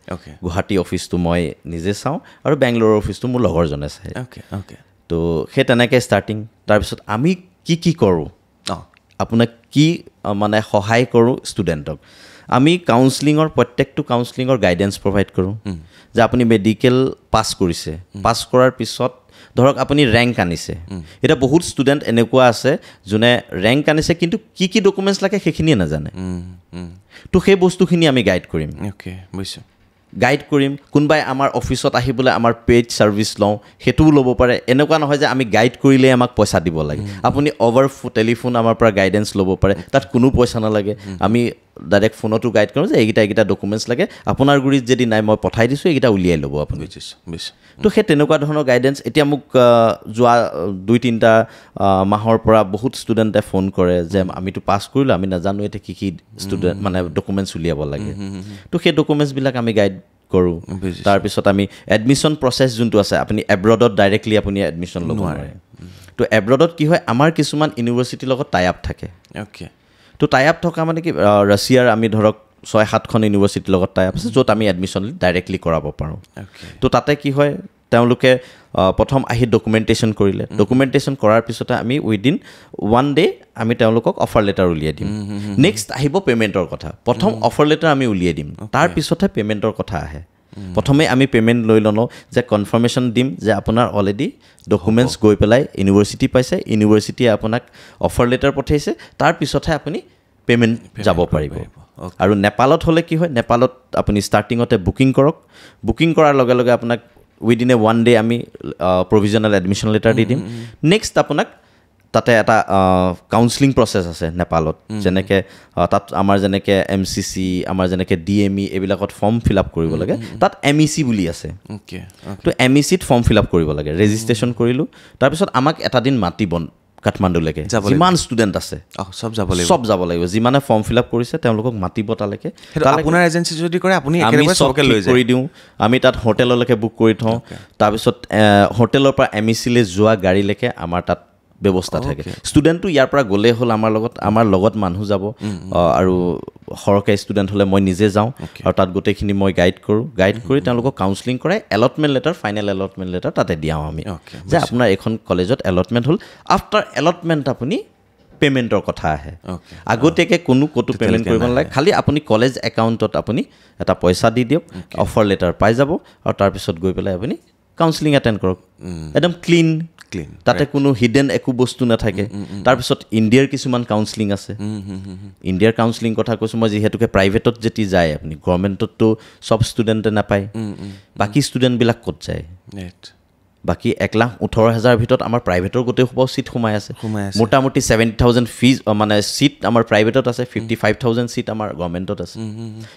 গুৱাহাটী অফিচটো মই নিজে চাওঁ আৰু বেংগলোৰৰ অফিচটো মোৰ লগৰজনে চায় তো সেই তেনেকৈ ষ্টাৰ্টিং তাৰপিছত আমি কি কৰোঁ আপোনাক কি মানে সহায় কৰোঁ ষ্টুডেণ্টক আমি কাউন্সেলিঙৰ প্ৰত্যেকটো কাউন্সেলিঙৰ গাইডেন্স প্ৰভাইড কৰোঁ যে আপুনি মেডিকেল পাছ কৰিছে পাছ কৰাৰ পিছত ধৰক আপুনি ৰেংক আনিছে এতিয়া বহুত ষ্টুডেণ্ট এনেকুৱা আছে যোনে ৰেংক আনিছে কিন্তু কি ডকুমেণ্টছ লাগে সেইখিনিয়ে নাজানে তো সেই বস্তুখিনি আমি গাইড কৰিম গাইড কৰিম কোনোবাই আমাৰ অফিচত আহিবলৈ আমাৰ পেইড ছাৰ্ভিচ লওঁ সেইটোও ল'ব পাৰে এনেকুৱা নহয় যে আমি গাইড কৰিলেই আমাক পইচা দিব লাগে আপুনি অভাৰ টেলিফোন আমাৰ পৰা গাইডেন্স ল'ব পাৰে তাত কোনো পইচা নালাগে আমি ডাইৰেক্ট ফোনতো গাইড কৰোঁ যে এইকেইটা ডকুমেণ্টছ লাগে আপোনাৰ গুৰিত যদি নাই মই পঠাই দিছোঁ এইকেইটা উলিয়াই ল'ব আপুনি তো সেই তেনেকুৱা ধৰণৰ গাইডেন্স এতিয়া মোক যোৱা 2-3টা মাহৰ পৰা বহুত ষ্টুডেণ্টে ফোন কৰে যে আমিতো পাছ কৰিলোঁ আমি নাজানো এতিয়া কি ষ্টুডেণ্ট মানে ডকুমেণ্টছ উলিয়াব লাগে তো সেই ডকুমেণ্টছবিলাক আমি গাইড কৰোঁ তাৰপিছত আমি এডমিশ্যন প্ৰচেছ যোনটো আছে আপুনি এব্ৰডত ডাইৰেক্টলি আপুনি এডমিশ্যন ল'ব নোৱাৰে তো এব্ৰডত কি হয় আমাৰ কিছুমান ইউনিভাৰ্চিটিৰ লগত টাই আপ থাকে তো টাই আপ থকা মানে কি ৰাছিয়াৰ আমি ধৰক 6-7খন ইউনিভাৰ্চিটিৰ লগত টাই আপ আছে য'ত আমি এডমিশ্যন ডাইৰেক্টলি কৰাব পাৰোঁ তো তাতে কি হয় তেওঁলোকে প্ৰথম আহি ডকুমেণ্টেশ্যন কৰিলে ডকুমেণ্টেশ্যন কৰাৰ পিছতে আমি উইদিন 1 ডে আমি তেওঁলোকক অফাৰ লেটাৰ উলিয়াই দিম নেক্সট আহিব পে'মেণ্টৰ কথা প্ৰথম অফাৰ লেটাৰ আমি উলিয়াই দিম তাৰপিছতহে পে'মেণ্টৰ কথা আহে প্ৰথমে আমি পে'মেণ্ট লৈ লওঁ যে কনফাৰ্মেশ্যন দিম যে আপোনাৰ অলৰেডি ডকুমেণ্টছ গৈ পেলাই ইউনিভাৰ্চিটি পাইছে ইউনিভাৰ্চিটিয়ে আপোনাক অফাৰ লেটাৰ পঠাইছে তাৰপিছতহে আপুনি পে'মেণ্ট যাব পাৰিব আৰু নেপালত হ'লে কি হয় নেপালত আপুনি ষ্টাৰ্টিঙতে বুকিং কৰক বুকিং কৰাৰ লগে লগে আপোনাক উইদিন 1 ডে আমি প্ৰভিজনেল এডমিশ্যন লেটাৰ দি দিম নেক্সট আপোনাক তাতে এটা কাউন্সেলিং প্ৰচেছ আছে নেপালত যেনেকৈ তাত আমাৰ যেনেকৈ MCC আমাৰ যেনেকৈ DME এইবিলাকত ফৰ্ম ফিল আপ কৰিব লাগে তাত MEC বুলি আছে তো MECত ফৰ্ম ফিল আপ কৰিব লাগে ৰেজিষ্ট্ৰেশ্যন কৰিলোঁ তাৰপিছত আমাক এটা দিন মাতিব কাঠমাণ্ডুলৈকে যিমান ষ্টুডেণ্ট আছে চব যাব লাগিব যিমানে ফৰ্ম ফিল আপ কৰিছে তেওঁলোকক মাতিব তালৈকে আপোনাৰ এজেঞ্চি যদি কৰে আপুনি কৰি দিওঁ আমি তাত হোটেললৈকে বুক কৰি থওঁ তাৰপিছত হোটেলৰ পৰা MECলৈ যোৱা গাড়ীলৈকে আমাৰ তাত ব্যৱস্থা থাকে ষ্টুডেণ্টটো ইয়াৰ পৰা গ'লেই হ'ল আমাৰ লগত মানুহ যাব আৰু সৰহকৈ ষ্টুডেণ্ট হ'লে মই নিজে যাওঁ আৰু তাত গোটেইখিনি মই গাইড কৰি তেওঁলোকক কাউন্সেলিং কৰাই allotment letter final allotment letter তাতে দিয়াওঁ আমি যে আপোনাৰ এইখন কলেজত এলটমেণ্ট হ'ল আফটাৰ এলটমেণ্ট আপুনি পে'মেণ্টৰ কথা আহে আগতীয়াকৈ ক'তো পে'মেণ্ট কৰিব নালাগে খালি আপুনি কলেজ একাউণ্টত আপুনি এটা পইচা দি দিয়ক অফাৰ লেটাৰ পাই যাব আৰু তাৰপিছত গৈ পেলাই আপুনি কাউন্সেলিং এটেণ্ড কৰক একদম ক্লিন তাতে কোনো হিডেন একো বস্তু নাথাকে তাৰপিছত ইণ্ডিয়াৰ কিছুমান কাউন্সেলিং আছে ইণ্ডিয়াৰ কাউন্সেলিং কথা কৈছোঁ মই যিহেতুকে প্ৰাইভেটত যেতিয়া যায় আপুনি গভৰ্ণমেণ্টততো চব ষ্টুডেণ্টে নাপায় বাকী ষ্টুডেণ্টবিলাক ক'ত যায় বাকী 1,18,000 ভিতৰত আমাৰ প্ৰাইভেটৰ গোটেই সোপাও চিট সোমাই আছে মোটামুটি 70,000 ফিজ মানে চিট আমাৰ প্ৰাইভেটত আছে 55,000 চিট আমাৰ গভৰ্ণমেণ্টত আছে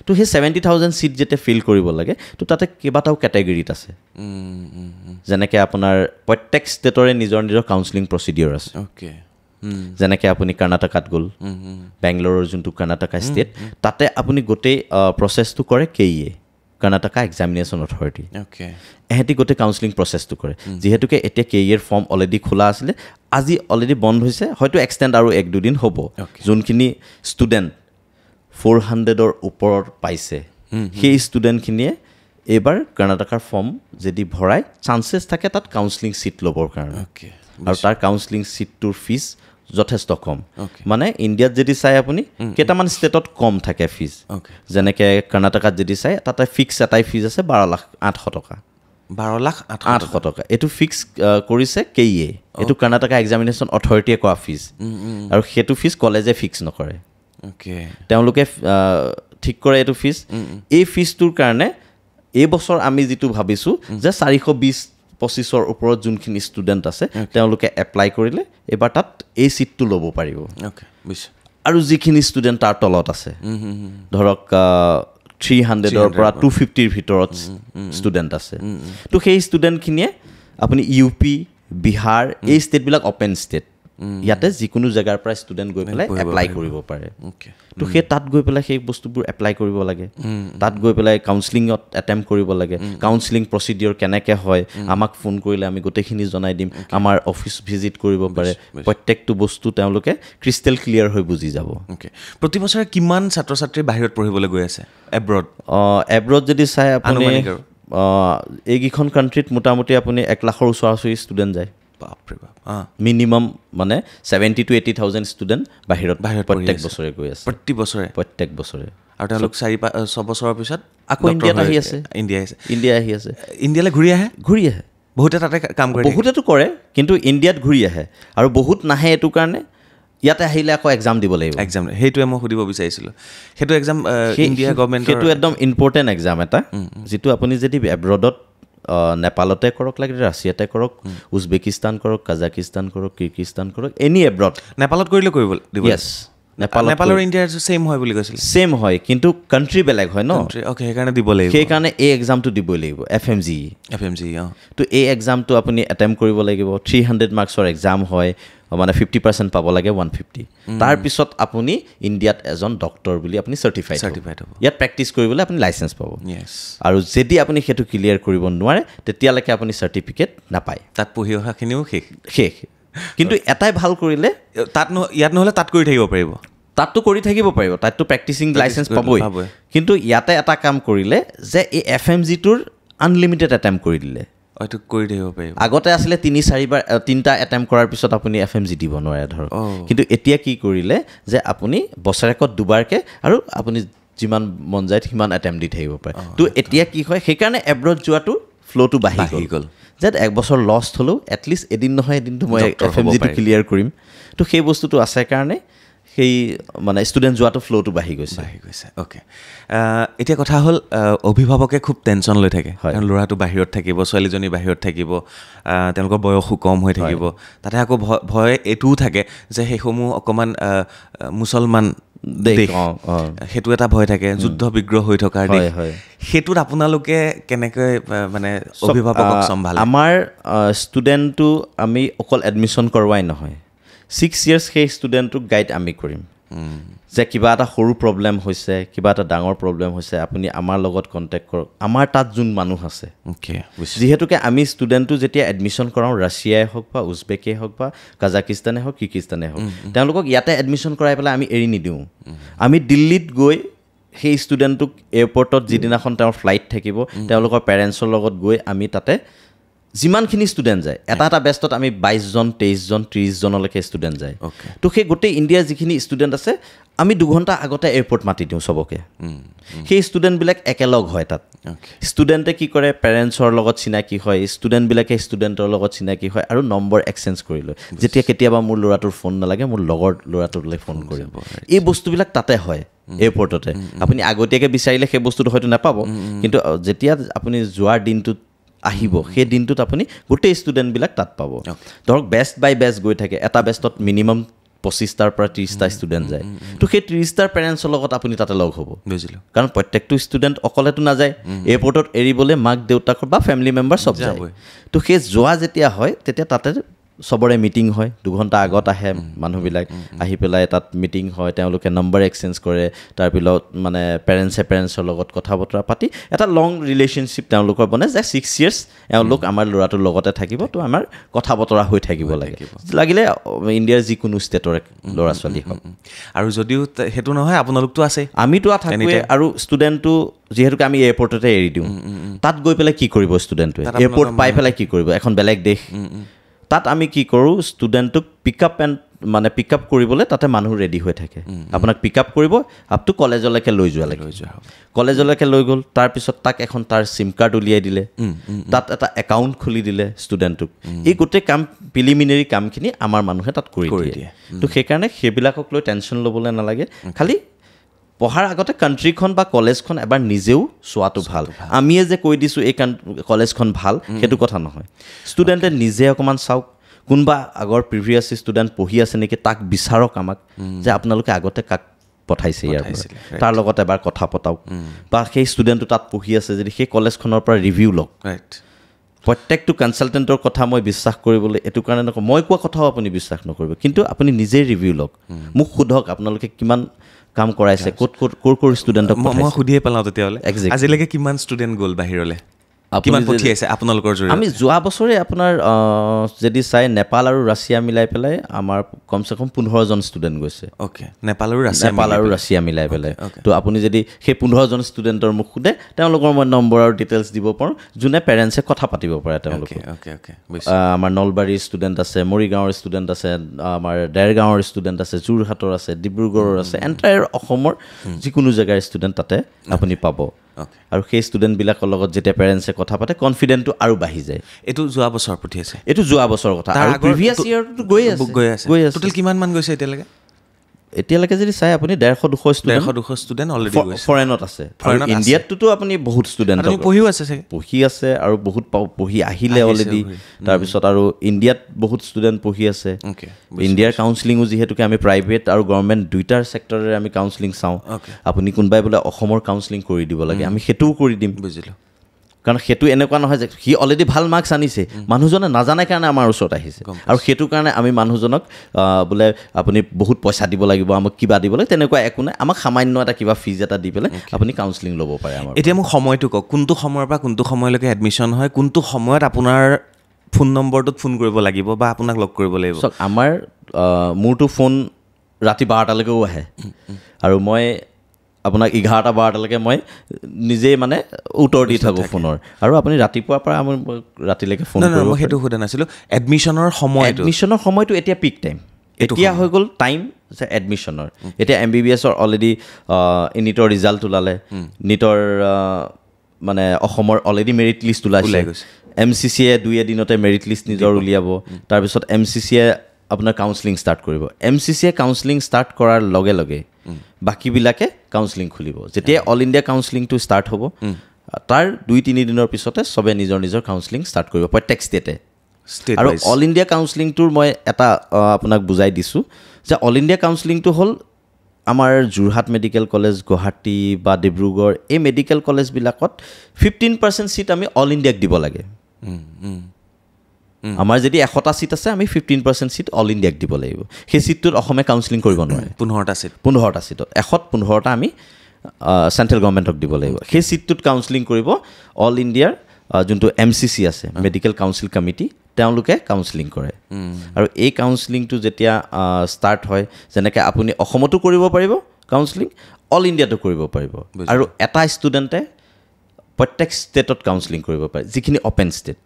তো সেই 70,000 চিট যেতিয়া ফিল কৰিব লাগে তো তাতে কেইবাটাও কেটেগৰীত আছে যেনেকৈ আপোনাৰ প্ৰত্যেক ষ্টেটৰে নিজৰ কাউন্সেলিং প্ৰচিডিঅ'ৰ আছে যেনেকৈ আপুনি কৰ্ণাটকাত গ'ল বেংগলোৰৰ যোনটো কৰ্ণাটকা ষ্টেট তাতে আপুনি গোটেই প্ৰচেছটো কৰে KEA কৰ্ণাটকা এক্সামিনেশ্যন অথৰিটি এহেঁতি গোটেই কাউন্সেলিং প্ৰচেছটো কৰে যিহেতুকে এতিয়া KEAৰ ফৰ্ম অলৰেডি খোলা আছিলে আজি অলৰেডি বন্ধ হৈছে হয়তো এক্সটেণ্ড আৰু 1-2 দিন হ'ব যোনখিনি ষ্টুডেণ্ট 400ৰ ওপৰত পাইছে সেই ষ্টুডেণ্টখিনিয়ে এইবাৰ কৰ্ণাটকাৰ ফৰ্ম যদি ভৰাই চান্সেছ থাকে তাত কাউন্সেলিং চিট ল'বৰ কাৰণে আৰু তাৰ কাউন্সেলিং চিটটোৰ ফিজ যথেষ্ট কম মানে ইণ্ডিয়াত যদি চাই আপুনি কেইটামান ষ্টেটত কম থাকে ফিজ যেনেকৈ কৰ্ণাটকাত যদি চাই তাতে ফিক্স এটাই ফিজ আছে 12,08,000 টকা 12,08,000 টকা এইটো ফিক্স কৰিছে KEA এইটো কৰ্ণাটকা এক্সামিনেশ্যন অথৰিটিয়ে কোৱা ফিজ আৰু সেইটো ফিজ কলেজে ফিক্স নকৰে তেওঁলোকে ঠিক কৰে এইটো ফিজ এই ফিজটোৰ কাৰণে এই বছৰ আমি যিটো ভাবিছোঁ যে 420-25ৰ ওপৰত যোনখিনি ষ্টুডেণ্ট আছে তেওঁলোকে এপ্লাই কৰিলে এইবাৰ তাত এই চিটটো ল'ব পাৰিব আৰু যিখিনি ষ্টুডেণ্ট তাৰ তলত আছে ধৰক 300ৰ পৰা 250ৰ ভিতৰত ষ্টুডেণ্ট আছে তো সেই ষ্টুডেণ্টখিনিয়ে আপুনি UP বিহাৰ এই ষ্টেটবিলাক অপেন ষ্টেট ইয়াতে যিকোনো জেগাৰ পৰা ষ্টুডেণ্ট গৈ পেলাই এপ্লাই কৰিব পাৰে তো সেই তাত গৈ পেলাই সেই বস্তুবোৰ এপ্লাই কৰিব লাগে তাত গৈ পেলাই কাউন্সেলিঙত এটেম্প কৰিব লাগে কাউন্সেলিং প্ৰচিডিঅ'ৰ কেনেকৈ হয় আমাক ফোন কৰিলে আমি গোটেইখিনি জনাই দিম আমাৰ অফিচ ভিজিট কৰিব পাৰে প্ৰত্যেকটো বস্তু তেওঁলোকে ক্ৰিষ্টেল ক্লিয়াৰ হৈ বুজি যাব প্ৰতি বছৰে কিমান ছাত্ৰ ছাত্ৰী বাহিৰত পঢ়িবলৈ গৈ আছে এব্ৰড এব্ৰড যদি চাই আপুনি এইকেইখন কাণ্ট্ৰিত মোটামুটি আপুনি 1 লাখৰ ওচৰা-ওচৰি ষ্টুডেণ্ট যায় মিনিমাম মানে 70,000 to 80,000 ষ্টুডেণ্ট বাহিৰত প্ৰত্যেক বছৰে গৈ আছে প্ৰত্যেক বছৰে আৰু তেওঁলোক 4-5 বছৰৰ পিছত আকৌ ইণ্ডিয়াত আহি আছে ইণ্ডিয়া আহি আছে ইণ্ডিয়ালৈ ঘূৰি আহে বহুতে তাতে কাম কৰে বহুতেতো কৰে কিন্তু ইণ্ডিয়াত ঘূৰি আহে আৰু বহুত নাহে এইটো কাৰণে ইয়াতে আহিলে আকৌ এক্সাম দিব লাগিব এক্সাম সেইটোৱে মই সুধিব বিচাৰিছিলোঁ সেইটো এক্সাম ইণ্ডিয়া গভৰ্ণমেণ্টৰ সেইটো একদম ইম্পৰ্টেণ্ট এক্সাম এটা যিটো আপুনি যদি এব্ৰডত নেপালতে কৰক লাগে ৰাছিয়াতে কৰক উজবেকিস্তান কৰক কাজাকিস্তান কৰক কিৰ্গিস্তান কৰক এনি এব্ৰড নেপালত কৰিলে কৰিব দিব য়েছ নেপালৰ ইণ্ডিয়াৰ ছেইম হয় বুলি কৈছিল ছেইম হয় কিন্তু কাণ্ট্ৰি বেলেগ হয় ন অ'কে সেইকাৰণে দিব লাগিব সেইকাৰণে এই এক্সামটো দিবই লাগিব FMG তো এই এক্সামটো আপুনি এটেম্প কৰিব লাগিব 300 মাৰ্কছৰ এক্সাম হয় মানে 50% পাব লাগে 150 তাৰপিছত আপুনি ইণ্ডিয়াত এজন ডক্টৰ বুলি আপুনি চাৰ্টিফাইড হ'ব ইয়াত প্ৰেক্টিচ কৰিবলৈ আপুনি লাইচেঞ্চ পাব আৰু যদি আপুনি সেইটো ক্লিয়াৰ কৰিব নোৱাৰে তেতিয়ালৈকে আপুনি চাৰ্টিফিকেট নাপায় তাত পঢ়ি অহাখিনিও শেষ কিন্তু এটাই ভাল কৰিলে তাত ইয়াত নহ'লে তাত কৰি থাকিব পাৰিব তাততো কৰি থাকিব পাৰিব তাততো প্ৰেক্টিচিং লাইচেঞ্চ পাবই কিন্তু ইয়াতে এটা কাম কৰিলে যে এই FMGটোৰ আনলিমিটেড এটেম্প কৰি দিলে হয়তো কৰি দিব পাৰিব আগতে আছিলে 3-4টা এটেম্প কৰাৰ পিছত আপুনি FMG দিব নোৱাৰে ধৰক কিন্তু এতিয়া কি কৰিলে যে আপুনি বছৰেকত দুবাৰকৈ আৰু আপুনি যিমান মন যায় সিমান এটেম্প দি থাকিব পাৰে তো এতিয়া কি হয় সেইকাৰণে এব্ৰড যোৱাটো ফ্ল'টো বাঢ়ি গ'ল যে 1 বছৰ লষ্ট হ'লেও এটলিষ্ট এদিন নহয় এদিনটো মই FMGটো ক্লিয়াৰ কৰিম তো সেই বস্তুটো আছে কাৰণে সেই মানে ষ্টুডেণ্ট যোৱাটো ফ্ল'টো বাঢ়ি গৈছে অ'কে এতিয়া কথা হ'ল অভিভাৱকে খুব টেনশ্যন লৈ থাকে কাৰণ ল'ৰাটো বাহিৰত থাকিব ছোৱালীজনী বাহিৰত থাকিব তেওঁলোকৰ বয়সো কম হৈ থাকিব তাতে আকৌ ভয় এইটোও থাকে যে সেইসমূহ অকণমান মুছলমান দেশ সেইটো এটা ভয় থাকে যুদ্ধ বিগ্ৰহ হৈ থকাৰ দেশ সেইটোত আপোনালোকে কেনেকৈ মানে অভিভাৱকক চম্ভালে আমাৰ ষ্টুডেণ্টটো আমি অকল এডমিশ্যন কৰোৱাই নহয় 6 years সেই ষ্টুডেণ্টটোক গাইড আমি কৰিম যে কিবা এটা সৰু প্ৰব্লেম হৈছে কিবা এটা ডাঙৰ প্ৰব্লেম হৈছে আপুনি আমাৰ লগত কণ্টেক্ট কৰক আমাৰ তাত যোন মানুহ আছে যিহেতুকে আমি ষ্টুডেণ্টটো যেতিয়া এডমিশ্যন কৰাওঁ ৰাছিয়াই হওক বা উজবেকেই হওক বা কাজাকিস্তানে হওক কিৰ্গিস্তানে হওক তেওঁলোকক ইয়াতে এডমিশ্যন কৰাই পেলাই আমি এৰি নিদিওঁ আমি দিল্লীত গৈ সেই ষ্টুডেণ্টটোক এয়াৰপৰ্টত যিদিনাখন তেওঁৰ ফ্লাইট থাকিব তেওঁলোকৰ পেৰেণ্টছৰ লগত গৈ আমি তাতে যিমানখিনি ষ্টুডেণ্ট যায় এটা বেষ্টত আমি 22 জন 23 জন 30 জনলৈকে ষ্টুডেণ্ট যায় তো সেই গোটেই ইণ্ডিয়াৰ যিখিনি ষ্টুডেণ্ট আছে আমি 2 ঘণ্টা আগতে এয়াৰপৰ্ট মাতি দিওঁ চবকে সেই ষ্টুডেণ্টবিলাক একেলগ হয় তাত ষ্টুডেণ্টে কি কৰে পেৰেণ্টছৰ লগত চিনাকি হয় ষ্টুডেণ্টবিলাকে ষ্টুডেণ্টৰ লগত চিনাকি হয় আৰু নম্বৰ এক্সচেঞ্জ কৰি লয় যেতিয়া কেতিয়াবা মোৰ ল'ৰাটোৰ ফোন নালাগে মোৰ লগৰ ল'ৰাটোলৈ ফোন কৰিম এই বস্তুবিলাক তাতে হয় এয়াৰপৰ্টতে আপুনি আগতীয়াকৈ বিচাৰিলে সেই বস্তুটো হয়তো নাপাব কিন্তু যেতিয়া আপুনি যোৱাৰ দিনটোত আহিব সেই দিনটোত আপুনি গোটেই ষ্টুডেণ্টবিলাক তাত পাব ধৰক বেষ্ট বাই বেষ্ট গৈ থাকে এটা বেষ্টত মিনিমাম 25টাৰ পৰা 30টা ষ্টুডেণ্ট যায় তো সেই 30টাৰ পেৰেণ্টছৰ লগত আপুনি তাতে লগ হ'ব বুজিলোঁ কাৰণ প্ৰত্যেকটো ষ্টুডেণ্ট অকলেতো নাযায় এয়াৰপৰ্টত এৰিবলৈ মাক দেউতাকৰ বা ফেমিলি মেম্বাৰ চব যায় তো সেই যোৱা যেতিয়া হয় তেতিয়া তাতে চবৰে মিটিং হয় 2 ঘণ্টা আগত আহে মানুহবিলাক আহি পেলাই তাত মিটিং হয় তেওঁলোকে নম্বৰ এক্সচেঞ্জ কৰে তাৰপিছত মানে পেৰেণ্টছৰ লগত কথা বতৰা পাতি এটা লং ৰিলেশ্যনশ্বিপ তেওঁলোকৰ বনে যে 6 years এওঁলোক আমাৰ ল'ৰাটোৰ লগতে থাকিব তো আমাৰ কথা বতৰা হৈ থাকিব লাগিলে ইণ্ডিয়াৰ যিকোনো ষ্টেটৰ ল'ৰা ছোৱালী হওক আৰু যদিও সেইটো নহয় আপোনালোকতো আছে আমিতো থাকোঁৱে আৰু ষ্টুডেণ্টটো যিহেতুকে আমি এয়াৰপৰ্টতে এৰি দিওঁ তাত গৈ পেলাই কি কৰিব ষ্টুডেণ্টটোৱে এয়াৰপৰ্ট পাই পেলাই কি কৰিব এখন বেলেগ দেশ তাত আমি কি কৰোঁ ষ্টুডেণ্টটোক পিক আপ কৰিবলৈ তাতে মানুহ ৰেডি হৈ থাকে আপোনাক পিক আপ কৰিব আপ টু কলেজলৈকে লৈ কলেজলৈকে লৈ গ'ল তাৰপিছত তাক এখন তাৰ চিম কাৰ্ড উলিয়াই দিলে তাত এটা একাউণ্ট খুলি দিলে ষ্টুডেণ্টটোক এই গোটেই কাম প্ৰিলিমিনেৰী কামখিনি আমাৰ মানুহে তাত কৰি দিয়ে তো সেইকাৰণে সেইবিলাকক লৈ টেনশ্যন ল'বলৈ নালাগে খালি পঢ়াৰ আগতে কাণ্ট্ৰিখন বা কলেজখন এবাৰ নিজেও চোৱাটো ভাল আমিয়ে যে কৈ দিছোঁ এই কলেজখন ভাল সেইটো কথা নহয় ষ্টুডেণ্টে নিজে অকণমান চাওক কোনোবা আগৰ প্ৰিভিয়াছ ষ্টুডেণ্ট পঢ়ি আছে নেকি তাক বিচাৰক আমাক যে আপোনালোকে আগতে কাক পঠাইছে ইয়াৰ পৰা তাৰ লগত এবাৰ কথা পতাওক বা সেই ষ্টুডেণ্টটো তাত পঢ়ি আছে যদি সেই কলেজখনৰ পৰা ৰিভিউ লওক প্ৰত্যেকটো কনচালটেণ্টৰ কথা মই বিশ্বাস কৰিবলৈ এইটো কাৰণে নকওঁ, মই কোৱা কথাও আপুনি বিশ্বাস নকৰিব, কিন্তু আপুনি নিজেই ৰিভিউ লওক, মোক সোধক আপোনালোকে কিমান কাম কৰাইছে, ক'ৰ ষ্টুডেণ্টক মই সুধিয়ে পেলাওঁ তেতিয়াহ'লে আজিলৈকে কিমান ষ্টুডেণ্ট গ'ল বাহিৰলৈ, কিমান পঠিয়াইছে আপোনালোকৰ জৰিয়তে? আমি যোৱা বছৰে আপোনাৰ যদি চাই নেপাল আৰু ৰাছিয়া মিলাই পেলাই আমাৰ কমচে কম 15জন ষ্টুডেণ্ট গৈছে। অ'কে, নেপাল আৰু ৰাছিয়া মিলাই পেলাই। তো আপুনি যদি সেই 15জন ষ্টুডেণ্টৰ মোক সোধে, তেওঁলোকৰ মই নম্বৰ আৰু ডিটেইলছ দিব পাৰোঁ, যোনে পেৰেণ্টছে কথা পাতিব পাৰে তেওঁলোকে। আমাৰ নলবাৰীৰ ষ্টুডেণ্ট আছে, মৰিগাঁৱৰ ষ্টুডেণ্ট আছে, আমাৰ দেৰগাঁৱৰ ষ্টুডেণ্ট আছে, যোৰহাটৰ আছে, ডিব্ৰুগড়ৰ আছে, এণ্টায়াৰ অসমৰ যিকোনো জেগাৰ ষ্টুডেণ্ট তাতে আপুনি পাব। আৰু সেই ষ্টুডেণ্টবিলাকৰ লগত যেতিয়া পেৰেণ্টছে কথা পাতে কনফিডেণ্টটো আৰু বাঢ়ি যায়। এইটো যোৱা বছৰ পঠিয়াইছে? এইটো যোৱা বছৰৰ কথা, আৰু প্ৰিভিয়াছ ইয়েৰটো গৈ আছে। টোটেল কিমান মান গৈছে এতিয়ালৈকে? এতিয়ালৈকে যদি চাই আপুনি 150-200 ষ্টুডেণ্ট অলৰেডি ফৰেনত আছে। ইণ্ডিয়াতটোতো আপুনি বহুত ষ্টুডেণ্ট পঢ়িও আছে চাগে? পঢ়ি আছে আৰু বহুত পঢ়ি আহিলে অলৰেডি। তাৰপিছত আৰু ইণ্ডিয়াত বহুত ষ্টুডেণ্ট পঢ়ি আছে। ইণ্ডিয়াৰ কাউন্সিলিঙো যিহেতুকে আমি প্ৰাইভেট আৰু গভৰ্ণমেণ্ট দুইটাৰ ছেক্টৰেৰে আমি কাউন্সিলিং চাওঁ। আপুনি কোনোবাই বোলে অসমৰ কাউন্সিলিং কৰি দিব লাগে, আমি সেইটোও কৰি দিম। বুজিলোঁ। কাৰণ সেইটো এনেকুৱা নহয় যে সি অলৰেডি ভাল মাৰ্কছ আনিছে, মানুহজনে নাজানে কাৰণে আমাৰ ওচৰত আহিছে, আৰু সেইটো কাৰণে আমি মানুহজনক বোলে আপুনি বহুত পইচা দিব লাগিব, আমাক কিবা দিব লাগে, তেনেকুৱা একো নাই। আমাক সামান্য এটা কিবা ফিজ এটা দি পেলাই আপুনি কাউন্সিলিং ল'ব পাৰে আমাৰ। এতিয়া মোক সময়টো কওক, কোনটো সময়ৰ পৰা কোনটো সময়লৈকে এডমিশ্যন হয়, কোনটো সময়ত আপোনাৰ ফোন নম্বৰটোত ফোন কৰিব লাগিব বা আপোনাক লগ কৰিব লাগিব? চাওক, আমাৰ মোৰতো ফোন ৰাতি 12টালৈকেও আহে, আৰু মই আপোনাক 11-12টালৈকে মই নিজেই মানে উত্তৰ দি থাকোঁ ফোনৰ। আৰু আপুনি ৰাতিপুৱাৰ পৰা আমি ৰাতিলৈকে ফোন কৰিব। মই সেইটো সোধা নাছিলোঁ। এডমিশ্যনৰ সময়টো এতিয়া পিক টাইম, এতিয়া হৈ গ'ল টাইম এডমিশ্যনৰ। এতিয়া MBBSৰ অলৰেডি নিটৰ ৰিজাল্ট ওলালে, নিটৰ মানে অসমৰ অলৰেডি মেৰিট লিষ্ট ওলাইছে। MCCয়ে 2 এদিনতে মেৰিট লিষ্ট নিজৰ উলিয়াব। তাৰপিছত MCCয়ে আপোনাৰ কাউন্সিলিং ষ্টাৰ্ট কৰিব। MCCয়ে কাউন্সিলিং ষ্টাৰ্ট কৰাৰ লগে লগে বাকীবিলাকে কাউন্সিলিং খুলিব। যেতিয়া অল ইণ্ডিয়া কাউন্সিলিংটো ষ্টাৰ্ট হ'ব, তাৰ 2-3 দিনৰ পিছতে চবে নিজৰ নিজৰ কাউন্সিলিং ষ্টাৰ্ট কৰিব, প্ৰত্যেক ষ্টেটে। আৰু অল ইণ্ডিয়া কাউন্সিলিংটোৰ মই এটা আপোনাক বুজাই দিছোঁ যে অল ইণ্ডিয়া কাউন্সিলিংটো হ'ল আমাৰ যোৰহাট মেডিকেল কলেজ, গুৱাহাটী বা ডিব্ৰুগড়, এই মেডিকেল কলেজবিলাকত 15% ছিট আমি অল ইণ্ডিয়াক দিব লাগে। আমাৰ যদি 100টা ছিট আছে, আমি 15% ছিট অল ইণ্ডিয়াক দিব লাগিব। সেই ছিটটোত অসমে কাউন্সিলিং কৰিব নোৱাৰে। 15টা ছিটত 115টা আমি চেণ্ট্ৰেল গভৰ্ণমেণ্টক দিব লাগিব। সেই ছিটটোত কাউন্সিলিং কৰিব অল ইণ্ডিয়াৰ যোনটো MCC আছে, মেডিকেল কাউন্সিল কমিটি, তেওঁলোকে কাউন্সিলিং কৰে। আৰু এই কাউন্সিলিংটো যেতিয়া ষ্টাৰ্ট হয়, যেনেকৈ আপুনি অসমতো কৰিব পাৰিব কাউন্সিলিং, অল ইণ্ডিয়াতো কৰিব পাৰিব। আৰু এটা ষ্টুডেণ্টে প্ৰত্যেক ষ্টেটত কাউন্সিলিং কৰিব পাৰে, যিখিনি অপেন ষ্টেট।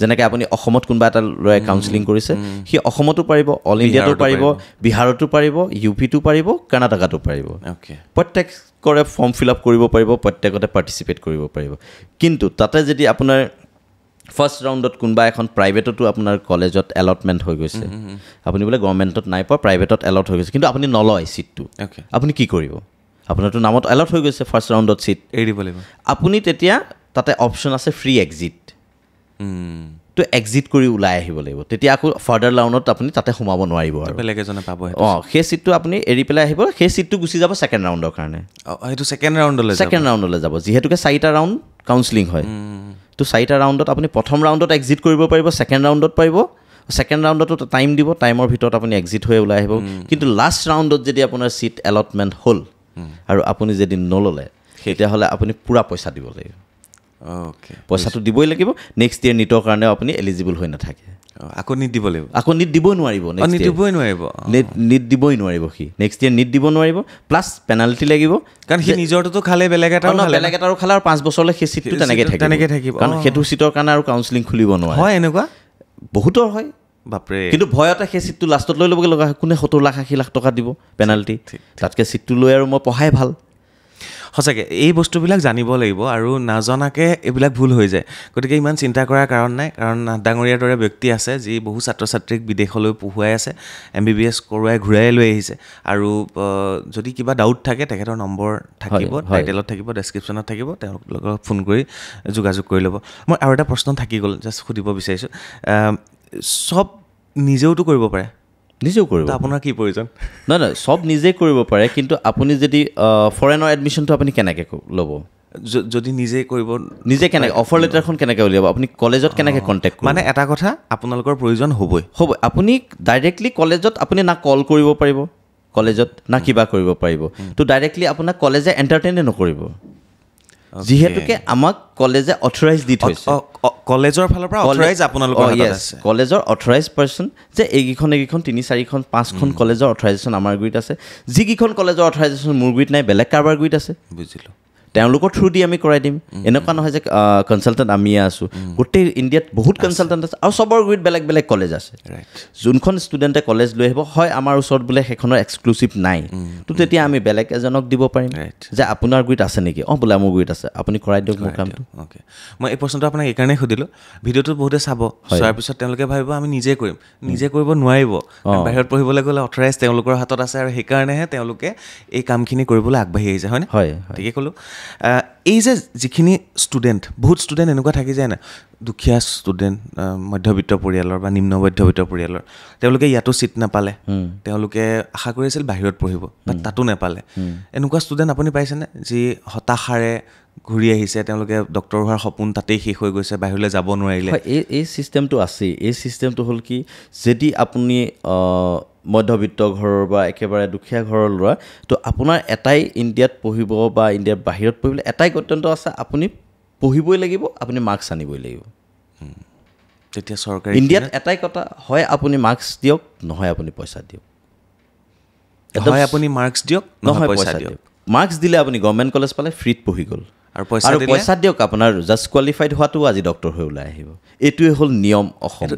যেনেকৈ আপুনি অসমত কোনোবা এটা ল'ৰাই কাউন্সিলিং কৰিছে, সি অসমতো পাৰিব, অল ইণ্ডিয়াতো পাৰিব, বিহাৰতো পাৰিব, UPতো পাৰিব, কৰ্ণাটকাতো পাৰিব। প্ৰত্যেকৰে ফৰ্ম ফিল আপ কৰিব পাৰিব, প্ৰত্যেকতে পাৰ্টিচিপেট কৰিব পাৰিব। কিন্তু তাতে যদি আপোনাৰ ফাৰ্ষ্ট ৰাউণ্ডত কোনোবা এখন প্ৰাইভেটতো আপোনাৰ কলেজত এলটমেণ্ট হৈ গৈছে, আপুনি বোলে গভৰ্ণমেণ্টত নাই পোৱা, প্ৰাইভেটত এলট হৈ গৈছে, কিন্তু আপুনি নলয় ছিটটো, আপুনি কি কৰিব? আপোনাৰতো নামত এলট হৈ গৈছে, ফাৰ্ষ্ট ৰাউণ্ডত ছিট এৰি দিব লাগিব। আপুনি তেতিয়া তাতে অপশ্যন আছে ফ্ৰী এক্সিট, তো এক্সিট কৰি ওলাই আহিব লাগিব। তেতিয়া আকৌ ফাৰ্ডাৰ ৰাউণ্ডত আপুনি তাতে সোমাব নোৱাৰিব আৰু বেলেগ এজনে পাব। সেই ছিটটো আপুনি এৰি পেলাই আহিব, সেই ছিটটো গুচি যাব ছেকেণ্ড ৰাউণ্ডৰ কাৰণে। সেইটো ছেকেণ্ড ৰাউণ্ডলৈ যাব, যিহেতুকে 4টা ৰাউণ্ড কাউন্সিলিং হয়। তো 4টা ৰাউণ্ডত আপুনি প্ৰথম ৰাউণ্ডত এক্সিট কৰিব পাৰিব, ছেকেণ্ড ৰাউণ্ডত পাৰিব, ছেকেণ্ড ৰাউণ্ডতো টাইম দিব, টাইমৰ ভিতৰত আপুনি এক্সিট হৈ ওলাই আহিব। কিন্তু লাষ্ট ৰাউণ্ডত যদি আপোনাৰ ছিট এলটমেণ্ট হ'ল আৰু আপুনি যদি নল'লে, তেতিয়াহ'লে আপুনি পূৰা পইচা দিব লাগিব। পইচাটো দিবই লাগিব। নেক্সট ইয়েৰ নিটৰ কাৰণেও আপুনি এলিজিবল হৈ নাথাকে, আকৌ নিট দিব লাগিব। আকৌ নিট দিবই নোৱাৰিব, নিট দিবই নোৱাৰিব সি। নেক্সট ইয়েৰ নিট দিব নোৱাৰিব, প্লাছ পেনাল্টি লাগিব, কাৰণ সি নিজৰটোতো খালে, বেলেগ এটাৰো খালে, আৰু 5 বছৰলৈ সেই ছিটটো তেনেকৈ থাকিব। কাৰণ সেইটো ছিটৰ কাৰণে আৰু কাউন্সিলিং খুলিব নোৱাৰে। হয়, এনেকুৱা বহুতৰ হয়। বাপৰে। কিন্তু ভয়তে সেই ছিটটো লাষ্টত লৈ ল'বগৈ লগা হয়। কোনে 70 লাখ 80 লাখ টকা দিব পেনাল্টি? তাতকৈ ছিটটো লৈ আৰু মই পঢ়াই ভাল। সঁচাকৈ এই বস্তুবিলাক জানিব লাগিব, আৰু নাজনাকৈ এইবিলাক ভুল হৈ যায়। গতিকে ইমান চিন্তা কৰাৰ কাৰণ নাই, কাৰণ ডাঙৰীয়াৰ দৰে ব্যক্তি আছে যি বহু ছাত্ৰ ছাত্ৰীক বিদেশলৈ পঢ়ুৱাই আছে, MBBS কৰোৱাই ঘূৰাই লৈ আহিছে। আৰু যদি কিবা ডাউট থাকে, তেখেতৰ নম্বৰ থাকিব, টাইটেলত থাকিব, ডেছক্ৰিপশ্যনত থাকিব, তেওঁলোকক ফোন কৰি যোগাযোগ কৰি ল'ব। মই আৰু এটা প্ৰশ্ন থাকি গ'ল, জাষ্ট সুধিব বিচাৰিছোঁ। চব নিজেওতো কৰিব পাৰে? নিজেও কৰিব। আপোনাৰ কি প্ৰয়োজন? নহয়, চব নিজেই কৰিব পাৰে, কিন্তু আপুনি যদি ফৰেনৰ এডমিশ্যনটো আপুনি কেনেকৈ ল'ব? যদি নিজে কৰিব নিজে কেনেকৈ অফাৰ লেটাৰখন কেনেকৈ উলিয়াব আপুনি কলেজত কেনেকৈ কণ্টেক্ট কৰিব মানে এটা কথা আপোনালোকৰ প্ৰয়োজন হ'বই আপুনি ডাইৰেক্টলি কলেজত আপুনি না কল কৰিব পাৰিব কলেজত না কিবা কৰিব পাৰিব তো ডাইৰেক্টলি আপোনাক কলেজে এণ্টাৰটেইনে নকৰিব যিহেতুকে আমাক কলেজে অথৰাইজ দি থৈছে কলেজৰ ফালৰ পৰা অথৰাইজ আপোনালোকৰ হাতত আছে কলেজৰ অথৰাইজ পাৰ্চন যে এইকেইখন 3-4খন 5খন কলেজৰ অথৰাইজেশ্যন আমাৰ গুৰিত আছে যিকেইখন কলেজৰ অথৰাইজেশ্যন মোৰ গুৰিত নাই বেলেগ কাৰোবাৰ গুৰিত আছে বুজিলোঁ তেওঁলোকৰ থ্ৰু দি আমি কৰাই দিম এনেকুৱা নহয় যে কনচালটেণ্ট আমিয়ে আছোঁ গোটেই ইণ্ডিয়াত বহুত কনচালটেণ্ট আছে আৰু চবৰ গুৰিত বেলেগ বেলেগ কলেজ আছে যোনখন ষ্টুডেণ্টে কলেজ লৈ আহিব হয় আমাৰ ওচৰত বোলে সেইখনৰ এক্সক্লুচিভ নাই তো তেতিয়া আমি বেলেগ এজনক দিব পাৰিম যে আপোনাৰ গুৰিত আছে নেকি বোলে মোৰ গুৰিত আছে আপুনি কৰাই দিয়ক মোৰ কামটো অ'কে মই এই প্ৰশ্নটো আপোনাক এইকাৰণেই সুধিলোঁ ভিডিঅ'টো বহুতে চাব চোৱাৰ পিছত তেওঁলোকে ভাবিব আমি নিজে কৰিম নিজে কৰিব নোৱাৰিব বাহিৰত পঢ়িবলৈ গ'লে অথৰাইজ তেওঁলোকৰ হাতত আছে আৰু সেইকাৰণেহে তেওঁলোকে এই কামখিনি কৰিবলৈ আগবাঢ়ি আহিছে হয়নে হয় ঠিকেই ক'লোঁ এই যে যিখিনি ষ্টুডেণ্ট বহুত ষ্টুডেণ্ট এনেকুৱা থাকি যায় না দুখীয়া ষ্টুডেণ্ট মধ্যবিত্ত পৰিয়ালৰ বা নিম্ন মধ্যবিত্ত পৰিয়ালৰ তেওঁলোকে ইয়াতো ছিট নাপালে তেওঁলোকে আশা কৰিছিল বাহিৰত পঢ়িব বাট তাতো নাপালে এনেকুৱা ষ্টুডেণ্ট আপুনি পাইছেনে যি হতাশাৰে ঘূৰি আহিছে তেওঁলোকে ডক্টৰ হোৱাৰ সপোন তাতেই শেষ হৈ গৈছে বাহিৰলৈ যাব নোৱাৰিলে এই ছিষ্টেমটো আছেই এই ছিষ্টেমটো হ'ল কি যদি আপুনি মধ্যবিত্ত ঘৰৰ বা একেবাৰে দুখীয়া ঘৰৰ ল'ৰা তো আপোনাৰ এটাই ইণ্ডিয়াত পঢ়িব বা ইণ্ডিয়াৰ বাহিৰত পঢ়িবলৈ এটাই গত্যন্ত আছে আপুনি পঢ়িবই লাগিব আপুনি মাৰ্কছ আনিবই লাগিব তেতিয়া চৰকাৰে ইণ্ডিয়াত এটাই কথা হয় আপুনি মাৰ্কছ দিয়ক নহয় আপুনি পইচা দিয়ক হয় আপুনি মাৰ্কছ দিয়ক নহয় পইচা দিয়ক মাৰ্কছ দিলে আপুনি গভৰ্ণমেণ্ট কলেজ পালে ফ্ৰীত পঢ়ি গ'ল আৰু পইচা দিয়ক আপোনাৰ জাষ্ট কোৱালিফাইড হোৱাটো আজি ডক্টৰ হৈ ওলাই আহিব এইটোৱে হ'ল নিয়ম অসম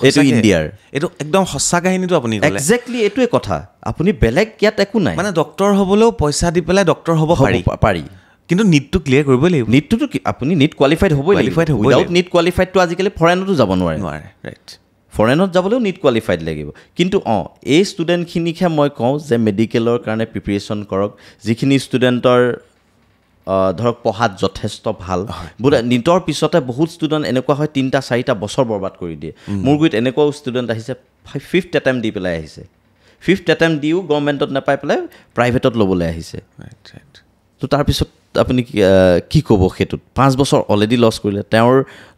এইটো ইণ্ডিয়াৰ এইটো একদম সঁচা কাহিনীটো আপুনি একজেক্টলি এইটোৱে কথা আপুনি বেলেগ ইয়াত একো নাই মানে ডক্টৰ হ'বলৈও পইচা দি পেলাই ডক্টৰ হ'ব পাৰি কিন্তু নিটটো ক্লিয়াৰ কৰিবই লাগিব নিটটোতো আপুনি নিট কোৱালিফাইড হ'বই লাগিব উইদাউট নিট কোৱালিফাইডটো আজিকালি ফৰেনতো যাব নোৱাৰে ৰাইট ফৰেনত যাবলৈও নিট কোৱালিফাইড লাগিব কিন্তু এই ষ্টুডেণ্টখিনিকহে মই কওঁ যে মেডিকেলৰ কাৰণে প্ৰিপেৰেশ্যন কৰক যিখিনি ষ্টুডেণ্টৰ ধৰক পঢ়াত যথেষ্ট ভাল বোলে নিটৰ পিছতে বহুত ষ্টুডেণ্ট এনেকুৱা হয় 3-4 বছৰ বৰবাদ কৰি দিয়ে মোৰ গুৰিত এনেকুৱাও ষ্টুডেণ্ট আহিছে 5th এটেম্প দি পেলাই আহিছে 5th এটেম্প দিও গভৰ্ণমেণ্টত নাপাই পেলাই প্ৰাইভেটত ল'বলৈ আহিছে তো তাৰপিছত আপুনি কি ক'ব সেইটোত 5 বছৰ অলৰেডি লছ কৰিলে তেওঁৰ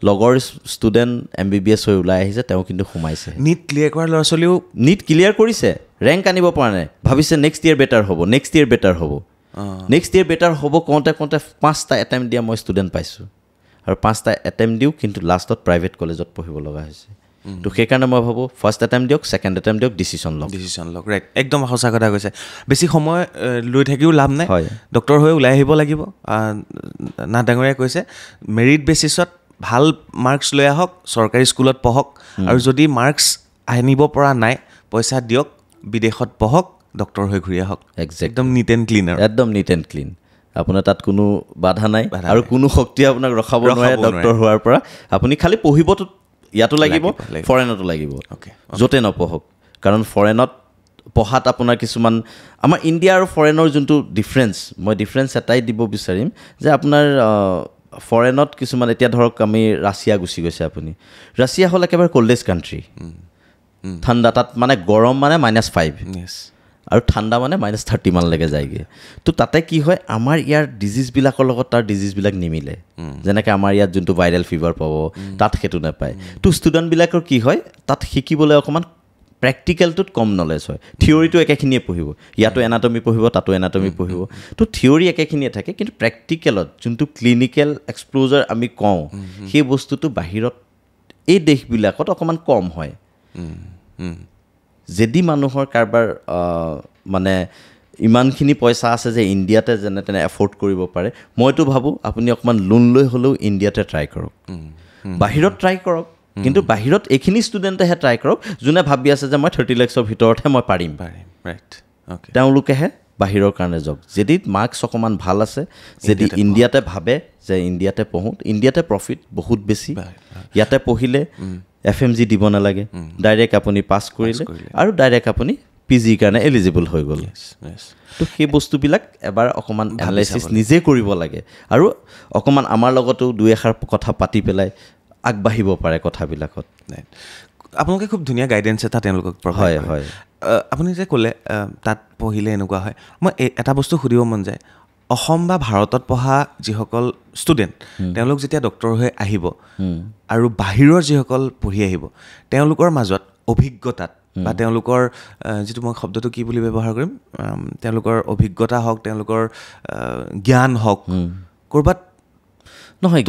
লগৰ ষ্টুডেণ্ট MBBS হৈ ওলাই আহিছে তেওঁ কিন্তু সোমাইছে নিট ক্লিয়াৰ কৰা ল'ৰা ছোৱালীও নিট ক্লিয়াৰ কৰিছে ৰেংক আনিব পৰা নাই ভাবিছে নেক্সট ইয়েৰ বেটাৰ হ'ব নেক্সট ইয়েৰ বেটাৰ হ'ব কওঁতে 5টা এটেম্প দিয়া মই ষ্টুডেণ্ট পাইছোঁ আৰু 5টা এটেম্প দিওঁ কিন্তু লাষ্টত প্ৰাইভেট কলেজত পঢ়িব লগা হৈছে তো সেইকাৰণে মই ভাবোঁ ফাৰ্ষ্ট এটেম্প দিয়ক ছেকেণ্ড এটেম্প দিয়ক ডিচিশ্যন লওক ৰাইট একদম সঁচা কথা কৈছে বেছি সময় লৈ থাকিও লাভ নাই ডক্টৰ হৈ ওলাই আহিব লাগিব না ডাঙৰীয়াই কৈছে মেৰিট বেচিছত ভাল মাৰ্কছ লৈ আহক চৰকাৰী স্কুলত পঢ়ক আৰু যদি মাৰ্কছ আনিব পৰা নাই পইচা দিয়ক বিদেশত পঢ়ক ডক্টৰ হৈ ঘূৰি আহক একদম নিট এণ্ড ক্লিন আৰু একদম নিট এণ্ড ক্লিন আপোনাৰ তাত কোনো বাধা নাই আৰু কোনো শক্তিয়ে আপোনাক ৰখাব নোৱাৰে ডক্টৰ হোৱাৰ পৰা আপুনি খালি পঢ়িবতো ইয়াতো লাগিব ফৰেনতো লাগিব য'তে নপঢ়ক কাৰণ ফৰেনত পঢ়াত আপোনাৰ কিছুমান আমাৰ ইণ্ডিয়া আৰু ফৰেনৰ যোনটো ডিফাৰেঞ্চ এটাই দিব বিচাৰিম যে আপোনাৰ ফৰেনত কিছুমান এতিয়া ধৰক আমি ৰাছিয়া গুচি গৈছে আপুনি ৰাছিয়া হ'ল একেবাৰে ক'ল্ডেষ্ট কাণ্ট্ৰি ঠাণ্ডা তাত মানে গৰম মানে -5 আৰু ঠাণ্ডা মানে -30 মানলৈকে যায়গৈ তো তাতে কি হয় আমাৰ ইয়াৰ ডিজিজবিলাকৰ লগত তাৰ ডিজিজবিলাক নিমিলে যেনেকৈ আমাৰ ইয়াত যোনটো ভাইৰেল ফিভাৰ পাব তাত সেইটো নাপায় তো ষ্টুডেণ্টবিলাকৰ কি হয় তাত শিকিবলৈ অকণমান প্ৰেক্টিকেলটোত কম নলেজ হয় থিয়ৰিটো একেখিনিয়ে পঢ়িব ইয়াতো এনাটমি পঢ়িব তাতো এনাটমি পঢ়িব তো থিয়ৰি একেখিনিয়ে থাকে কিন্তু প্ৰেক্টিকেলত যোনটো ক্লিনিকেল এক্সপ্ল'জাৰ আমি কওঁ সেই বস্তুটো বাহিৰত এই দেশবিলাকত অকণমান কম হয় যদি মানুহৰ কাৰোবাৰ মানে ইমানখিনি পইচা আছে যে ইণ্ডিয়াতে যেনে তেনে এফৰ্ড কৰিব পাৰে মইতো ভাবোঁ আপুনি অকণমান লোন লৈ হ'লেও ইণ্ডিয়াতে ট্ৰাই কৰক বাহিৰত ট্ৰাই কৰক কিন্তু বাহিৰত এইখিনি ষ্টুডেণ্টেহে ট্ৰাই কৰক যোনে ভাবি আছে যে মই 30 লাখৰ ভিতৰতহে মই পাৰিম তেওঁলোকেহে বাহিৰৰ কাৰণে যাওক যদি মাৰ্কছ অকণমান ভাল আছে যদি ইণ্ডিয়াতে ভাবে যে ইণ্ডিয়াতে পঢ়োঁ ইণ্ডিয়াতে প্ৰফিট বহুত বেছি ইয়াতে পঢ়িলে FMG দিব নালাগে ডাইৰেক্ট আপুনি পাছ কৰিলে আৰু ডাইৰেক্ট আপুনি PGৰ কাৰণে এলিজিবল হৈ গ'ল তো সেই বস্তুবিলাক এবাৰ অকণমান এনালাইচিছ নিজে কৰিব লাগে আৰু অকণমান আমাৰ লগতো 2-এষাৰ কথা পাতি পেলাই আগবাঢ়িব পাৰে কথাবিলাকত আপোনালোকে খুব ধুনীয়া গাইডেঞ্চ এটা তেওঁলোকক হয় হয় আপুনি যে ক'লে তাত পঢ়িলে এনেকুৱা হয় মই এটা বস্তু সুধিব মন যায় অসম বা ভাৰতত পঢ়া যিসকল ষ্টুডেণ্ট তেওঁলোক যেতিয়া ডক্টৰ হৈ আহিব আৰু বাহিৰৰ যিসকল পঢ়ি আহিব তেওঁলোকৰ মাজত অভিজ্ঞতাত বা তেওঁলোকৰ যিটো মই শব্দটো কি বুলি ব্যৱহাৰ কৰিম তেওঁলোকৰ অভিজ্ঞতা হওক তেওঁলোকৰ জ্ঞান হওক ক'ৰবাত নহয়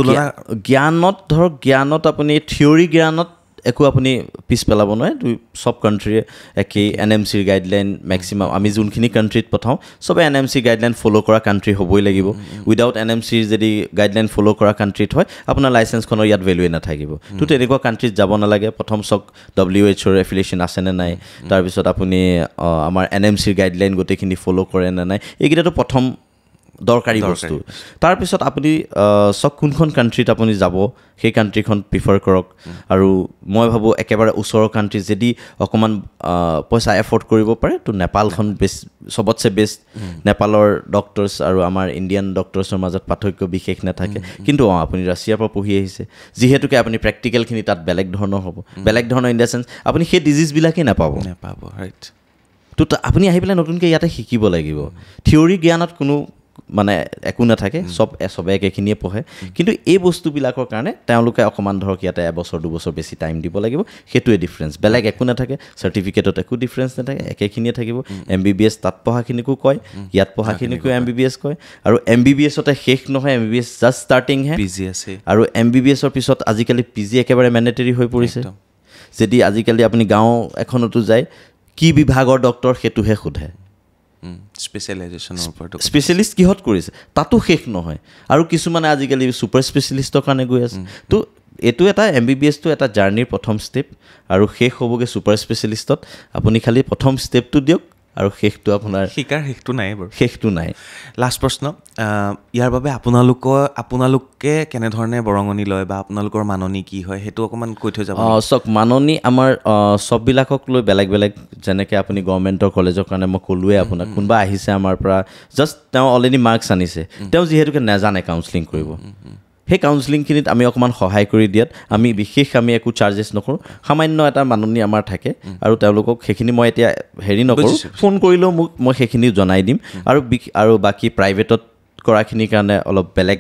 জ্ঞানত ধৰক জ্ঞানত আপুনি থিয়ৰী জ্ঞানত একো আপুনি পিছ পেলাব নোৱাৰে চব কাণ্ট্ৰিয়ে একেই NMCৰ গাইডলাইন মেক্সিমাম আমি যোনখিনি কাণ্ট্ৰিত পঠাওঁ চবে NMC গাইডলাইন ফ'ল' কৰা কাণ্ট্ৰি হ'বই লাগিব উইদাউট NMCৰ যদি গাইডলাইন ফ'ল' কৰা কাণ্ট্ৰিত হয় আপোনাৰ লাইচেঞ্চখনৰ ইয়াত ভেলুৱে নাথাকিব তো তেনেকুৱা কাণ্ট্ৰিত যাব নালাগে প্ৰথম চাওক WHO এফিলিয়েশ্যন আছেনে নাই তাৰপিছত আপুনি আমাৰ NMCৰ গাইডলাইন গোটেইখিনি ফ'ল' কৰে নে নাই এইকেইটাতো প্ৰথম দৰকাৰী বস্তু তাৰপিছত আপুনি চাওক কোনখন কাণ্ট্ৰিত আপুনি যাব সেই কাণ্ট্ৰিখন প্ৰিফাৰ কৰক আৰু মই ভাবোঁ একেবাৰে ওচৰৰ কাণ্ট্ৰি যদি অকণমান পইচা এফৰ্ড কৰিব পাৰে তো নেপালখন চবতছে বেষ্ট নেপালৰ ডক্টৰছ আৰু আমাৰ ইণ্ডিয়ান ডক্টৰছৰ মাজত পাৰ্থক্য বিশেষ নাথাকে কিন্তু আপুনি ৰাছিয়াৰ পৰা পঢ়ি আহিছে যিহেতুকে আপুনি প্ৰেক্টিকেলখিনি তাত বেলেগ ধৰণৰ হ'ব বেলেগ ধৰণৰ ইন দ্য চেঞ্চ আপুনি সেই ডিজিজবিলাকেই নাপাব ৰাইট তো আপুনি আহি পেলাই নতুনকৈ ইয়াতে শিকিব লাগিব থিয়ৰী জ্ঞানত কোনো মানে একো নাথাকে চবে একেখিনিয়ে পঢ়ে কিন্তু এই বস্তুবিলাকৰ কাৰণে তেওঁলোকে অকণমান ধৰক ইয়াতে এবছৰ দুবছৰ বেছি টাইম দিব লাগিব সেইটোৱে ডিফাৰেঞ্চ বেলেগ একো নাথাকে চাৰ্টিফিকেটত একো ডিফাৰেঞ্চ নাথাকে একেখিনিয়ে থাকিব MBBS তাত পঢ়াখিনিকো কয় ইয়াত পঢ়াখিনিকো MBBS কয় আৰু MBBSতে শেষ নহয় MBBS জাষ্ট ষ্টাৰ্টিংহে PG আছে আৰু MBBSৰ পিছত আজিকালি PG একেবাৰে মেণ্ডেটৰী হৈ পৰিছে যদি আজিকালি আপুনি গাঁও এখনতো যায় কি বিভাগৰ ডক্টৰ সেইটোহে সোধে স্পেচিয়েলাইজেশ্যনৰ ওপৰত স্পেচিয়েলিষ্ট কিহত কৰিছে তাতো শেষ নহয় আৰু কিছুমানে আজিকালি ছুপাৰ স্পেচিয়েলিষ্টৰ কাৰণে গৈ আছে তো এইটো এটা MBBSটো এটা জাৰ্ণিৰ প্ৰথম ষ্টেপ আৰু শেষ হ'বগৈ ছুপাৰ স্পেচিয়েলিষ্টত আপুনি খালি প্ৰথম ষ্টেপটো দিয়ক আৰু শেষটো আপোনাৰ শিকাৰ শেষটো নাই বাৰু শেষটো নাই লাষ্ট প্ৰশ্ন ইয়াৰ বাবে আপোনালোকে কেনেধৰণে বৰঙণি লয় বা আপোনালোকৰ মাননি কি হয় সেইটো অকণমান কৈ থৈ যাব চাওক মাননি আমাৰ চববিলাকক লৈ বেলেগ বেলেগ যেনেকৈ আপুনি গভৰ্ণমেণ্টৰ কলেজৰ কাৰণে মই ক'লোৱে আপোনাক কোনোবা আহিছে আমাৰ পৰা জাষ্ট তেওঁ অলৰেডি মাৰ্কছ আনিছে তেওঁ যিহেতুকে নাজানে কাউন্সেলিং কৰিব সেই কাউন্সেলিংখিনিত আমি অকণমান সহায় কৰি দিয়াত আমি একো চাৰ্জেছ নকৰোঁ সামান্য এটা মাননি আমাৰ থাকে আৰু তেওঁলোকক সেইখিনি মই এতিয়া হেৰি নকৰোঁ ফোন কৰিলেও মই সেইখিনি জনাই দিম আৰু বাকী প্ৰাইভেটত কৰাখিনিৰ কাৰণে অলপ বেলেগ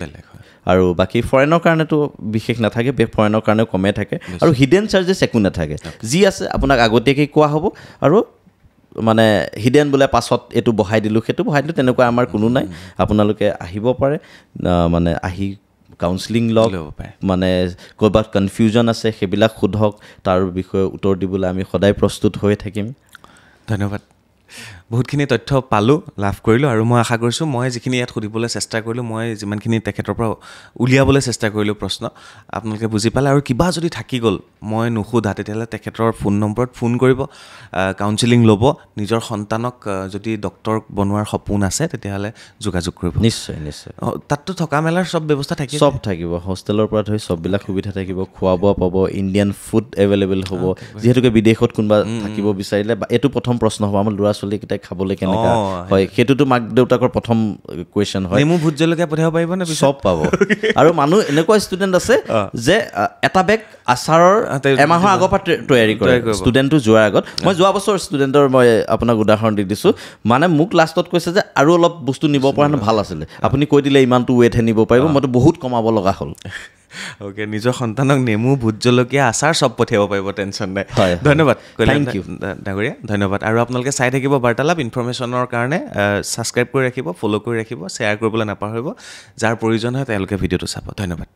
আৰু বাকী ফৰেনৰ কাৰণেতো বিশেষ নাথাকে ফৰেনৰ কাৰণেও কমে থাকে আৰু হিডেন চাৰ্জেছ একো নাথাকে যি আছে আপোনাক আগতীয়াকৈ কোৱা হ'ব আৰু মানে হিডেন বোলে পাছত এইটো বঢ়াই দিলোঁ সেইটো বঢ়াই দিলোঁ তেনেকুৱা আমাৰ কোনো নাই আপোনালোকে আহিব পাৰে মানে আহি কাউন্সেলিং লওক মানে ক'ৰবাত কনফিউজন আছে সেইবিলাক সোধক তাৰ বিষয়ে উত্তৰ দিবলৈ আমি সদায় প্ৰস্তুত হৈ থাকিম ধন্যবাদ বহুতখিনি তথ্য পালোঁ লাভ কৰিলোঁ আৰু মই আশা কৰিছোঁ মই যিখিনি ইয়াত সুধিবলৈ চেষ্টা কৰিলোঁ মই যিমানখিনি তেখেতৰ পৰা উলিয়াবলৈ চেষ্টা কৰিলোঁ প্ৰশ্ন আপোনালোকে বুজি পালে আৰু কিবা যদি থাকি গ'ল মই নুসুধা তেতিয়াহ'লে তেখেতৰ ফোন নম্বৰত ফোন কৰিব কাউন্সেলিং ল'ব নিজৰ সন্তানক যদি ডক্টৰ বনোৱাৰ সপোন আছে তেতিয়াহ'লে যোগাযোগ কৰিব নিশ্চয় তাততো থকা মেলাৰ চব ব্যৱস্থা থাকিব চব থাকিব হোষ্টেলৰ পৰা ধৰি চববিলাক সুবিধা থাকিব খোৱা বোৱা পাব ইণ্ডিয়ান ফুড এভেইলেবল হ'ব যিহেতুকে বিদেশত কোনোবা থাকিব বিচাৰিলে এইটো প্ৰথম প্ৰশ্ন হ'ব আমাৰ ল'ৰা ছোৱালীকেইটাই খাবলৈ কেনেকুৱা হয় সেইটোতো মাক দেউতাকৰ প্ৰথম কুৱেশ্যন হয় নেমু ভোট জলকীয়া পঠিয়াব পাৰিব নে চব পাব আৰু মানুহ এনেকুৱা ষ্টুডেণ্ট আছে যে এটা বেগ আচাৰৰ এমাহৰ আগৰ পৰা তৈয়াৰী কৰে ষ্টুডেণ্টটো যোৱাৰ আগত মই যোৱা বছৰ ষ্টুডেণ্টৰ মই আপোনাক উদাহৰণ দি দিছোঁ মানে মোক লাষ্টত কৈছে যে আৰু অলপ বস্তু নিব পৰা হ'লে ভাল আছিলে আপুনি কৈ দিলে ইমানটো ৱেটহে নিব পাৰিব মইতো বহুত কমাব লগা হ'ল অ'কে নিজৰ সন্তানক নেমু ভোট জলকীয়া আচাৰ চব পঠিয়াব পাৰিব টেনশ্যন নাই ধন্যবাদ থেংক ইউ ডাঙৰীয়া ধন্যবাদ আৰু আপোনালোকে চাই থাকিব বাৰ্তালাপ ইনফৰমেশ্যনৰ কাৰণে ছাবস্ক্ৰাইব কৰি ৰাখিব ফ'ল' কৰি ৰাখিব শ্বেয়াৰ কৰিবলৈ নাপাহৰিব যাৰ প্ৰয়োজন হয় তেওঁলোকে ভিডিঅ'টো চাব ধন্যবাদ